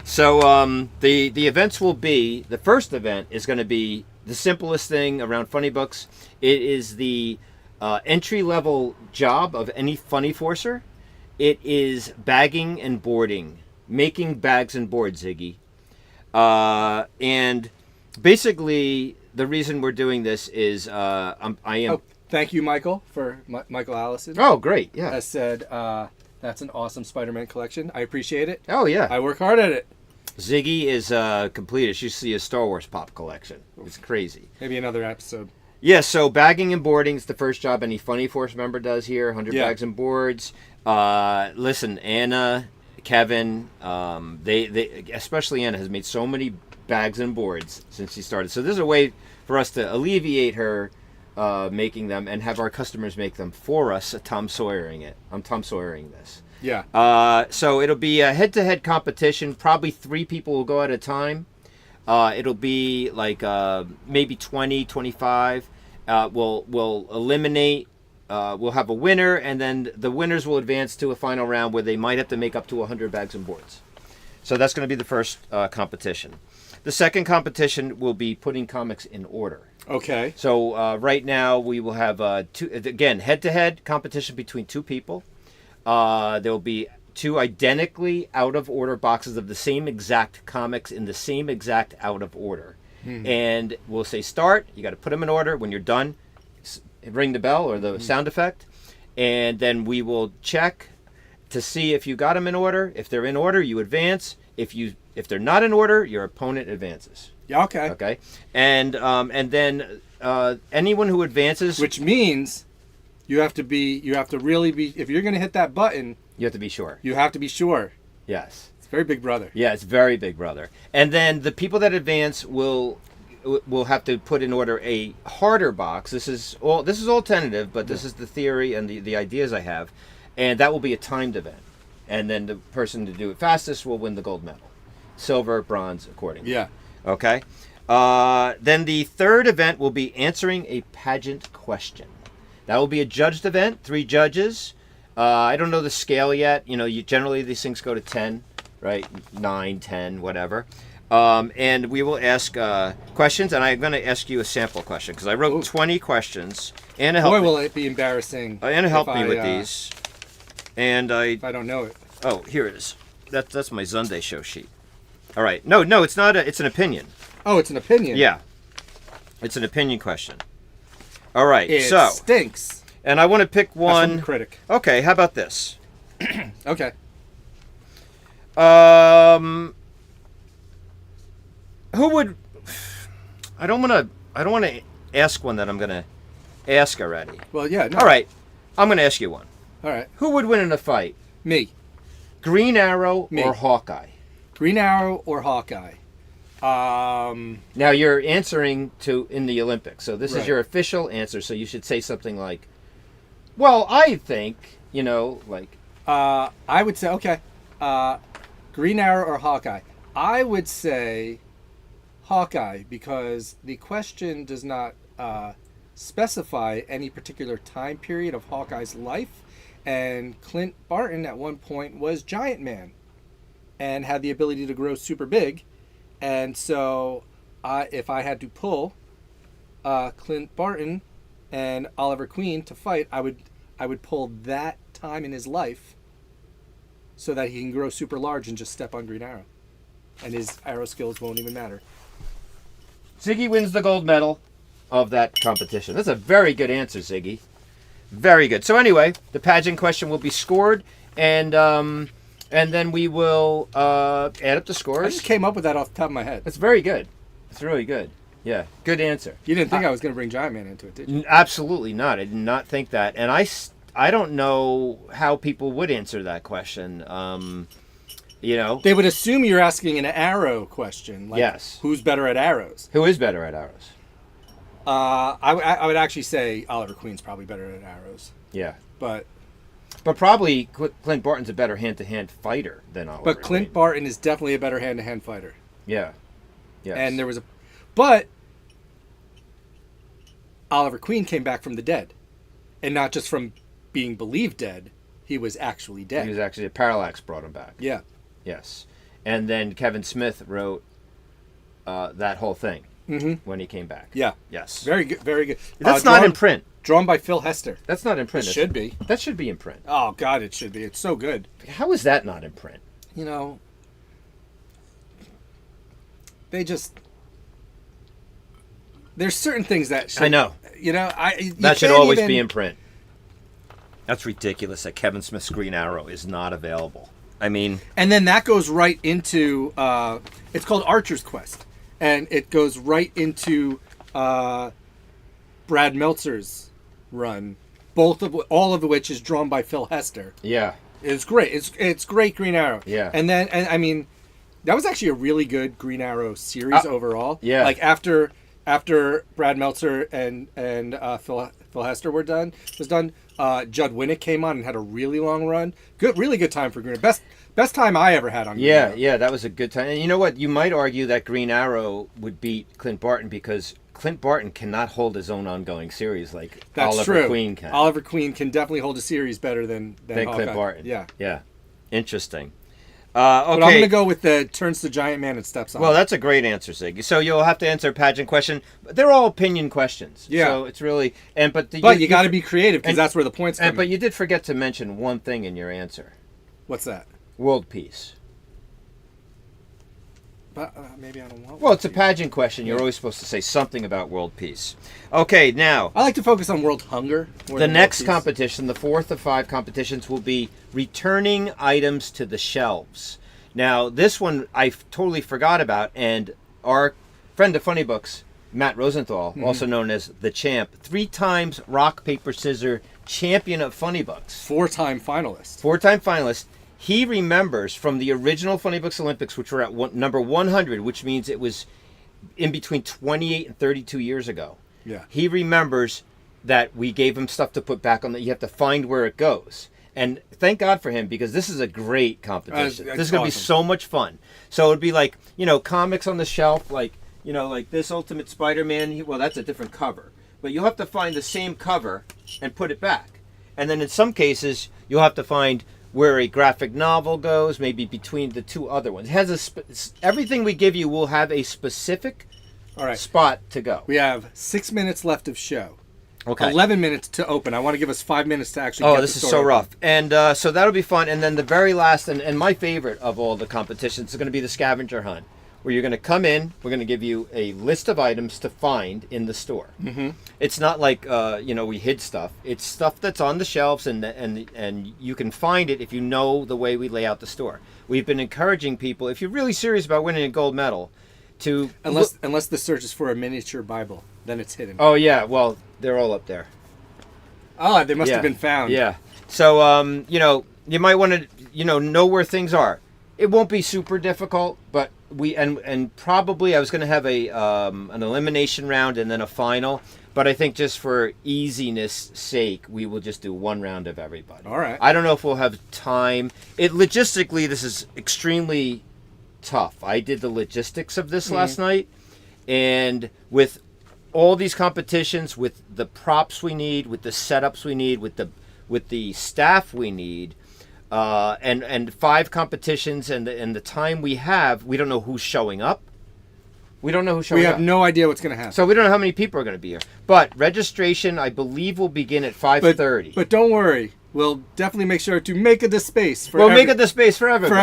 So the events will be, the first event is going to be the simplest thing around Funny Books. It is the entry-level job of any funny forcer. It is bagging and boarding, making bags and boards, Ziggy. And basically, the reason we're doing this is I am. Oh, thank you, Michael, for Michael Allison. Oh, great! Yeah, Has said that's an awesome Spider-Man collection. I appreciate it. Oh yeah, I work hard at it. Ziggy is completed. She see a Star Wars pop collection. It's crazy. Maybe another episode. Yeah, so bagging and boarding is the first job any Funny Force member does here. 100 bags and boards. Listen, Anna, Kevin, they especially Anna has made so many bags and boards since she started. So this is a way for us to alleviate her making them and have our customers make them for us. Tom Sawyering it. I'm Tom Sawyering this. Yeah. So it'll be a head-to-head competition. Probably 3 people will go at a time. It'll be like maybe 20, 25. We'll eliminate. We'll have a winner, and then the winners will advance to a final round where they might have to make up to 100 bags and boards. So that's going to be the first competition. The second competition will be putting comics in order. Okay. So right now we will have head-to-head competition between 2 people. There will be 2 identically out-of-order boxes of the same exact comics in the same exact out-of-order. And we'll say start. You got to put them in order. When you're done, ring the bell or the sound effect, and then we will check to see if you got them in order. If they're in order, you advance. If they're not in order, your opponent advances. Yeah. Okay. Okay. And then anyone who advances, Which means you have to really be. If you're going to hit that button, you have to be sure. you have to be sure. Yes. It's very Big Brother. Yeah, it's very Big Brother. And then the people that advance will have to put in order a harder box. This is all tentative, but this is the theory and the ideas I have, and that will be a timed event. And then the person to do it fastest will win the gold medal, silver, bronze, accordingly. Yeah. Okay. Then the third event will be answering a pageant question. That will be a judged event, 3 judges. I don't know the scale yet. Generally these things go to 10, right? 9, 10, whatever. And we will ask questions, and I'm going to ask you a sample question because I wrote 20 questions. Anna helped Boy, me. will it be embarrassing. Anna helped me with these, and If I don't know it. Oh, here it is. That's my Zunday show sheet. All right. No, it's not. It's an opinion. Oh, it's an opinion. Yeah, it's an opinion question. All right. It so stinks. and I want to pick That's from one. the critic. Okay. How about this? Okay. Who would? I don't want to ask one that I'm going to ask already. Well, yeah. No. All right. I'm going to ask you one. All right. Who would win in a fight? Me. Green Arrow Me. or Hawkeye? Green Arrow or Hawkeye? Now you're answering to in the Olympics, so this is Right. your official answer. So you should say something like, "Well, I think," like. I would say, okay, Green Arrow or Hawkeye? I would say Hawkeye because the question does not specify any particular time period of Hawkeye's life. And Clint Barton at one point was Giant Man and had the ability to grow super big. And so if I had to pull Clint Barton and Oliver Queen to fight, I would pull that time in his life so that he can grow super large and just step on Green Arrow. And his arrow skills won't even matter. Ziggy wins the gold medal of that competition. That's a very good answer, Ziggy. Very good. So anyway, the pageant question will be scored, and then we will add up the scores. I just came up with that off the top of my head. That's very good. It's really good. Yeah, good answer. You didn't think I was going to bring Giant Man into it, did you? Absolutely not. I did not think that. And I don't know how people would answer that question. They would assume you're asking an arrow question. Like, yes. Who's better at arrows? Who is better at arrows? I would actually say Oliver Queen's probably better at arrows. Yeah. But probably Clint Barton's a better hand-to-hand fighter than Oliver But Clint Queen. Barton is definitely a better hand-to-hand fighter. Yeah. Yes. And there was but Oliver Queen came back from the dead. And not just from being believed dead. He was actually dead. He was actually, a parallax brought him back. Yeah. Yes. And then Kevin Smith wrote that whole thing when he came back. Yeah. Yes. Very good. Very good. That's not in print. Drawn by Phil Hester. That's not in print. It should be. That should be in print. Oh, God, it should be. It's so good. How is that not in print? There's certain things that should, I know. That should always be in print. That's ridiculous that Kevin Smith's Green Arrow is not available. I mean... And then that goes right into... it's called Archer's Quest. And it goes right into Brad Meltzer's run. All of which is drawn by Phil Hester. Yeah. It's great. It's great Green Arrow. Yeah. And I mean, that was actually a really good Green Arrow series overall. Yeah. Like after Brad Meltzer and Phil Hester was done, Judd Winnick came on and had a really long run. Really good time for Green Arrow. Best time I ever had on Green Arrow. Yeah, that was a good time. And you know what? You might argue that Green Arrow would beat Clint Barton because Clint Barton cannot hold his own ongoing series like Oliver Queen can. Oliver Queen can definitely hold a series better than Clint Barton. Yeah. Yeah. Interesting. Okay. But I'm going to go with the turns to Giant Man and steps on. Well, that's a great answer, Ziggy. So you'll have to answer a pageant question. They're all opinion questions. Yeah. So it's really... But you got to be creative because that's where the points come in. But you did forget to mention one thing in your answer. What's that? World peace. But maybe I don't want. Well, it's a pageant question. You're always supposed to say something about world peace. Okay, now... I like to focus on world hunger. The next competition, the fourth of 5 competitions, will be returning items to the shelves. Now, this one I totally forgot about, and our friend of Funny Books, Matt Rosenthal, also known as The Champ, 3 times rock, paper, scissors champion of Funny Books. 4-time finalist. 4-time finalist. He remembers from the original Funny Books Olympics, which were at number 100, which means it was in between 28 and 32 years ago. Yeah. He remembers that we gave him stuff to put back on that. You have to find where it goes. And thank God for him, because this is a great competition. This is going to be so much fun. So it would be like, comics on the shelf, like this Ultimate Spider-Man. Well, that's a different cover. But you'll have to find the same cover and put it back. And then in some cases, you'll have to find where a graphic novel goes, maybe between the 2 other ones. It has everything we give you will have a specific spot to go. We have 6 minutes left of show. Okay. 11 minutes to open. I want to give us 5 minutes to actually get this the is story so open. rough. And so that'll be fun. And then the very last, and my favorite of all the competitions is going to be the scavenger hunt, where you're going to come in, we're going to give you a list of items to find in the store. Mm-hmm. It's not like, we hid stuff. It's stuff that's on the shelves, and you can find it if you know the way we lay out the store. We've been encouraging people, if you're really serious about winning a gold medal, to... Unless the search is for a miniature Bible, then it's hidden. Oh, yeah. Well, they're all up there. Oh, they must have been found. Yeah. So, you might want to, know where things are. It won't be super difficult, but and probably I was going to have an elimination round and then a final, but I think just for easiness sake, we will just do one round of everybody. All right. I don't know if we'll have time. Logistically, this is extremely tough. I did the logistics of this last night, and with all these competitions, with the props we need, with the setups we need, with the staff we need, and 5 competitions, and the time we have, we don't know who's showing up. We don't know who's showing up. We have no idea what's going to happen. So we don't know how many people are going to be here. But registration, I believe, will begin at 5:30. But don't worry. We'll definitely make sure to make it the space for make it the space for everybody.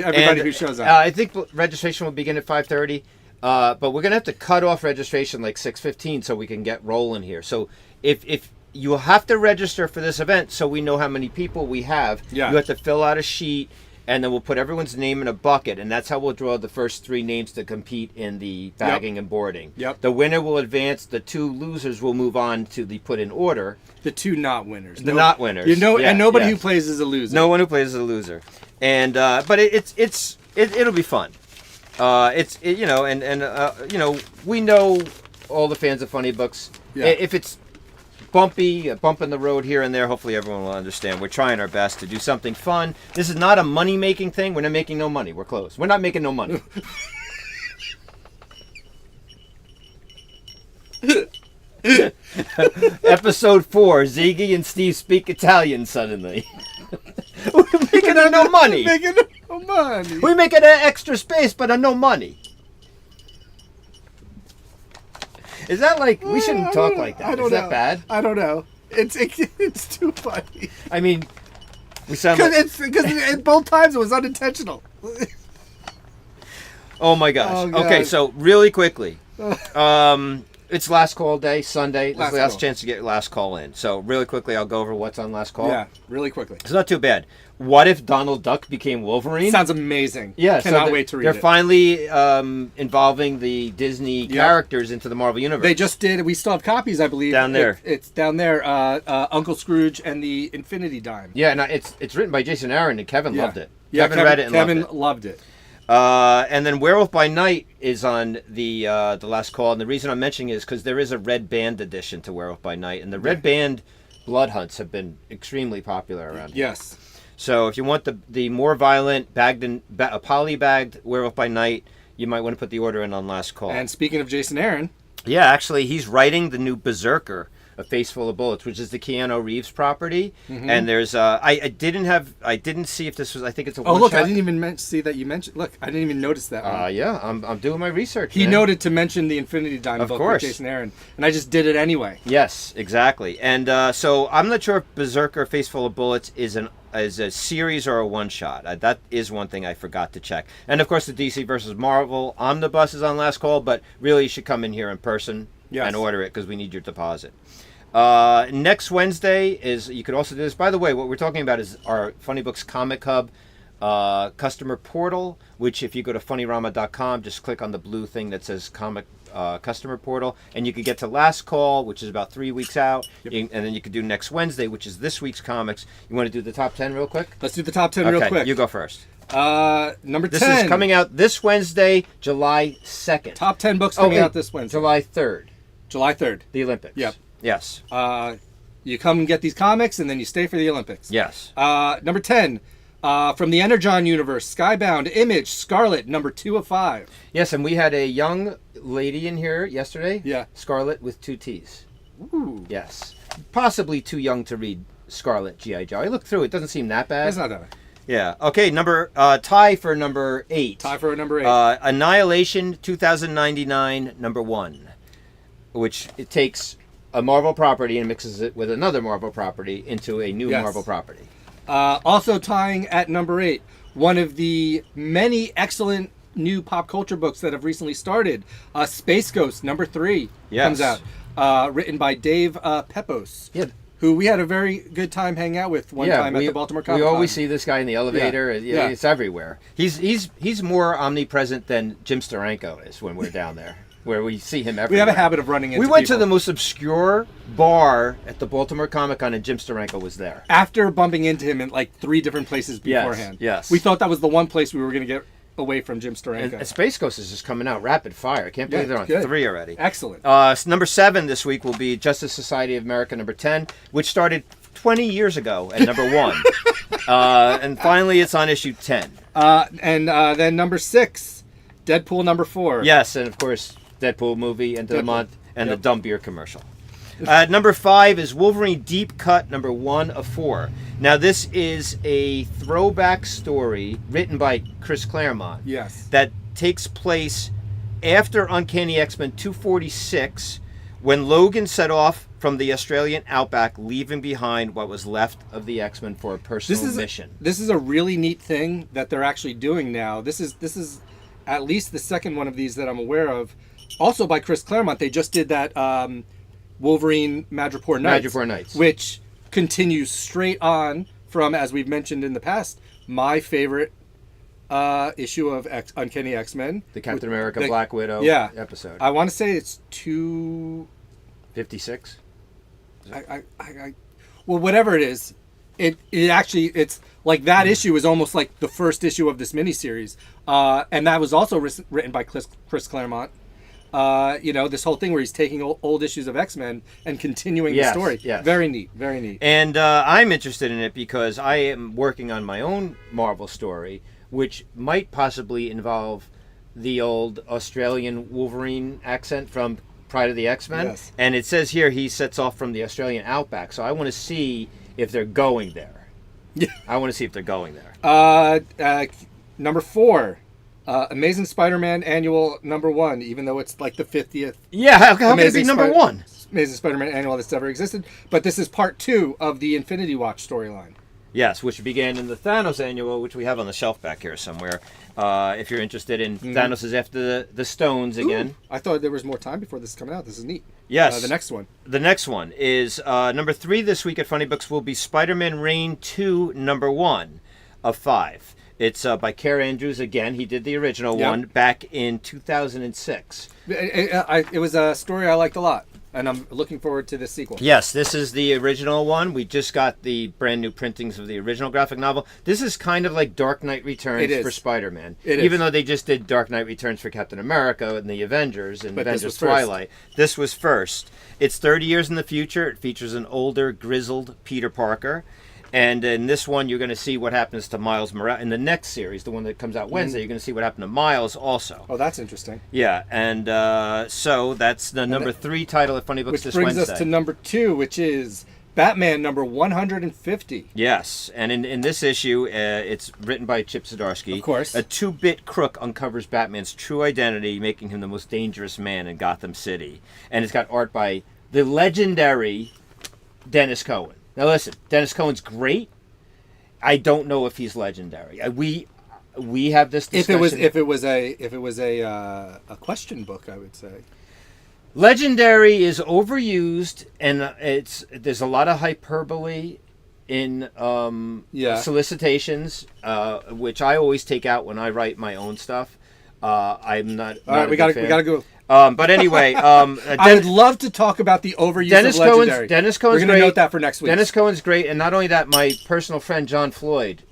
For everybody who shows up. I think registration will begin at 5:30. But we're going to have to cut off registration like 6:15 so we can get rolling here. So if you have to register for this event so we know how many people we have, you have to fill out a sheet, and then we'll put everyone's name in a bucket, and that's how we'll draw the first 3 names to compete in the bagging and boarding. The winner will advance. The 2 losers will move on to the put in order. The 2 not winners. The not winners. And nobody who plays is a loser. No one who plays is a loser. And but it'll be fun. We know all the fans of Funny Books. If it's bumpy, a bump in the road here and there, hopefully everyone will understand. We're trying our best to do something fun. This is not a money-making thing. We're not making no money. We're closed. We're not making no money. Episode 4, Ziggy and Steve speak Italian suddenly. We're making no money. Making no money. We make it an extra space, but no money. Is that like, we shouldn't talk like that. I don't Is know. that bad? I don't know. It's too funny. I mean, we sound like... Because both times it was unintentional. Oh my gosh. Oh, God. Okay, so really quickly. It's last call day, Sunday. This is the last chance to get your last call in. So really quickly, I'll go over what's on last call. Yeah, really quickly. It's not too bad. What if Donald Duck became Wolverine? Sounds amazing. Yeah, Cannot wait to read it. They're finally involving the Disney characters into the Marvel Universe. They just did. We still have copies, I believe. Down there. It's down there. Uncle Scrooge and the Infinity Dime. Yeah, no, it's written by Jason Aaron, and Kevin loved it. Yeah, Kevin read it and Kevin loved it. loved it. And then Werewolf by Night is on the last call, and the reason I'm mentioning it is because there is a Red Band edition to Werewolf by Night, and the Red Band blood hunts have been extremely popular around here. Yes. So if you want the more violent poly-bagged Werewolf by Night, you might want to put the order in on last call. And speaking of Jason Aaron, yeah, actually he's writing the new Berserker, A Face Full of Bullets, which is the Keanu Reeves property. And there's I didn't see if this was, I think it's a one-shot. oh look, I didn't even see that you mentioned. Look, I didn't even notice that one. Yeah, I'm doing my research. He man. noted to mention the Infinity Dime book with Jason Aaron, and I just did it anyway. Yes, exactly. And so I'm not sure if Berserker, Face Full of Bullets is a series or a one-shot. That is one thing I forgot to check. And of course the DC versus Marvel Omnibus is on last call, but really you should come in here in person and order it because we need your deposit. Next Wednesday is, you could also do this. By the way, what we're talking about is our Funny Books Comic Hub customer portal, which if you go to funnyrama.com, just click on the blue thing that says comic customer portal, and you could get to last call, which is about 3 weeks out, and then you could do next Wednesday, which is this week's comics. You want to do the top 10 real quick? Let's do the top 10 real quick. You go first. Number 10. This is coming out this Wednesday, July 2nd. Top 10 books coming out this Wednesday. July 3rd. July 3rd. The Olympics. Yep. Yes. You come and get these comics, and then you stay for the Olympics. Yes. Number 10. From the Energon universe, Skybound, Image, Scarlet, number 2 of 5. Yes, and we had a young lady in here yesterday. Yeah. Scarlet with 2 T's. Ooh. Yes. Possibly too young to read Scarlet G.I. Joe. I looked through it. Doesn't seem that bad. It's not that bad. Yeah. Okay, tie for number 8. Tie for number 8. Annihilation 2099, number 1. Which it takes a Marvel property and mixes it with another Marvel property into a new Marvel property. Also tying at number 8, one of the many excellent new pop culture books that have recently started, Space Ghost, number 3, comes out. Written by Dave Pepos, who we had a very good time hanging out with one time at the Baltimore Comic Con. We always see this guy in the elevator. It's everywhere. He's more omnipresent than Jim Steranko is when we're down there. Where we see him everywhere. We have a habit of running into We went people. to the most obscure bar at the Baltimore Comic Con, and Jim Steranko was there. After bumping into him in like 3 different places beforehand. Yes. We thought that was the one place we were going to get away from Jim Steranko. And Space Ghost is just coming out rapid fire. I can't believe they're on good. 3 already. Excellent. Number 7 this week will be Justice Society of America number 10, which started 20 years ago at number 1. And finally, it's on issue 10. And then number 6, Deadpool number 4. Yes, and of course, Deadpool movie, end of the month, and the dumb beer commercial. Number 5 is Wolverine Deep Cut, number 1 of 4. Now, this is a throwback story written by Chris Claremont. Yes. That takes place after Uncanny X-Men 246, when Logan set off from the Australian outback, leaving behind what was left of the X-Men for a personal mission. This is a really neat thing that they're actually doing now. This is at least the second one of these that I'm aware of. Also by Chris Claremont. They just did that Wolverine Madripoor Nights, which continues straight on from, as we've mentioned in the past, my favorite issue of Uncanny X-Men, the Captain America Black Widow episode. I want to say it's 256. Well, whatever it is, it actually, it's like that issue is almost like the first issue of this miniseries, and that was also written by Chris Claremont. This whole thing where he's taking old issues of X-Men and continuing the story. Yes. Very neat, very neat. And I'm interested in it because I am working on my own Marvel story, which might possibly involve the old Australian Wolverine accent from Pride of the X-Men. Yes. And it says here he sets off from the Australian outback, so I want to see if they're going there. Yeah. I want to see if they're going there. Number 4. Amazing Spider-Man Annual number 1, even though it's like the 50th. Yeah, how can it be number 1? Amazing Spider-Man Annual that's ever existed. But this is part 2 of the Infinity Watch storyline. Yes, which began in the Thanos Annual, which we have on the shelf back here somewhere. If you're interested in Thanos is after the stones again. Ooh, I thought there was more time before this is coming out. This is neat. Yes. The next one. The next one is number 3 this week at Funny Books will be Spider-Man Reign 2, number 1 of 5. It's by Care Andrews again. He did the original one back in 2006. It was a story I liked a lot, and I'm looking forward to the sequel. Yes, this is the original one. We just got the brand new printings of the original graphic novel. This is kind of like Dark Knight Returns for Spider-Man. Even though they just did Dark Knight Returns for Captain America and the Avengers and Avengers Twilight. This was first. It's 30 years in the future. It features an older, grizzled Peter Parker. And in this one, you're going to see what happens to Miles Morales. In the next series, the one that comes out Wednesday, you're going to see what happened to Miles also. Oh, that's interesting. Yeah, and so that's the number 3 title at Funny Books this Wednesday. Which brings us to number 2, which is Batman number 150. Yes, and in this issue, it's written by Chip Zdarsky. Of course. A 2-bit crook uncovers Batman's true identity, making him the most dangerous man in Gotham City. And it's got art by the legendary Dennis Cohen. Now listen, Dennis Cohen's great. I don't know if he's legendary. We have this discussion. If it was a question book, I would say legendary is overused, and there's a lot of hyperbole in solicitations, which I always take out when I write my own stuff. I'm not. All right, we gotta go. But anyway, I would love to talk about the overuse of legendary. Dennis Cohen's We're going to note that for next week. Dennis Cohen's great, and not only that, my personal friend John Floyd,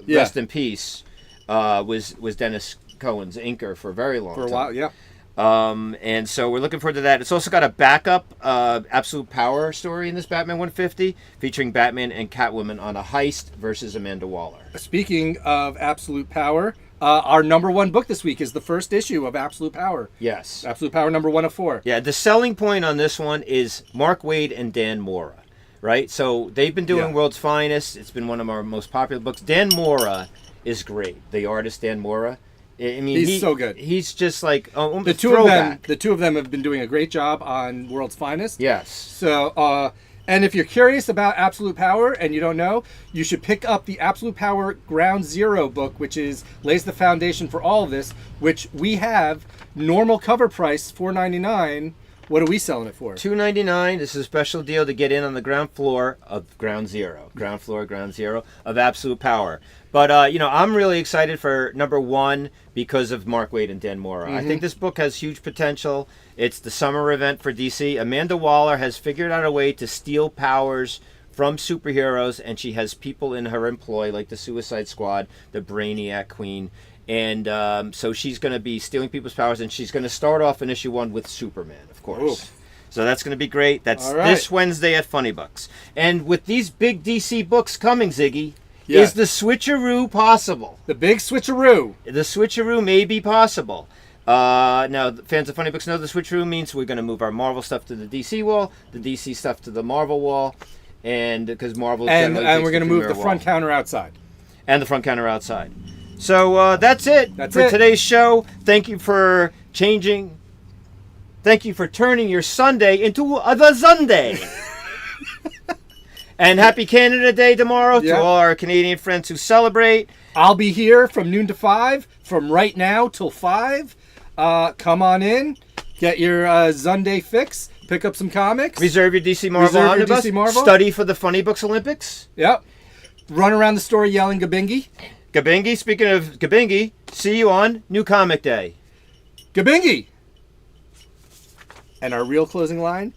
rest in peace, was Dennis Cohen's inker for a very long time. For a while, yeah. And so we're looking forward to that. It's also got a backup Absolute Power story in this Batman 150, featuring Batman and Catwoman on a heist versus Amanda Waller. Speaking of Absolute Power, our number 1 book this week is the first issue of Absolute Power. Yes. Absolute Power number 1 of 4. Yeah, the selling point on this one is Mark Waid and Dan Mora, right? So they've been doing World's Finest. It's been one of our most popular books. Dan Mora is great. The artist, Dan Mora. I mean, he's so good. He's just like the two of them have been doing a great job on World's Finest. Yes. So, and if you're curious about Absolute Power and you don't know, you should pick up the Absolute Power Ground Zero book, which lays the foundation for all of this, which we have normal cover price $4.99. What are we selling it for? $2.99. This is a special deal to get in on the ground floor of Ground Zero. Ground floor, Ground Zero of Absolute Power. But, I'm really excited for number 1 because of Mark Waid and Dan Mora. I think this book has huge potential. It's the summer event for DC. Amanda Waller has figured out a way to steal powers from superheroes, and she has people in her employ like the Suicide Squad, the Brainiac Queen, And so she's going to be stealing people's powers, and she's going to start off in issue 1 with Superman, of course. Ooh. So that's going to be great. That's All right. this Wednesday at Funny Books. And with these big DC books coming, Ziggy, Yeah. is the switcheroo possible? The big switcheroo. The switcheroo may be possible. Now, fans of Funny Books know the switcheroo means we're going to move our Marvel stuff to the DC wall, the DC stuff to the Marvel wall, and because Marvel And generally takes we're going to move the premier front wall. counter outside. And the front counter outside. So that's it for today's show. Thank you for changing. Thank you for turning your Sunday into the Zunday. And happy Canada Day tomorrow to all our Canadian friends who celebrate. I'll be here from noon to 5, from right now till 5. Come on in, get your Zunday fix, pick up some comics. Reserve your DC Marvel Reserve your Omnibus. DC Marvel. Study for the Funny Books Olympics. Yep. Run around the store yelling Gabingi. Gabingi, speaking of Gabingi, see you on New Comic Day. Gabingi! And our real closing line,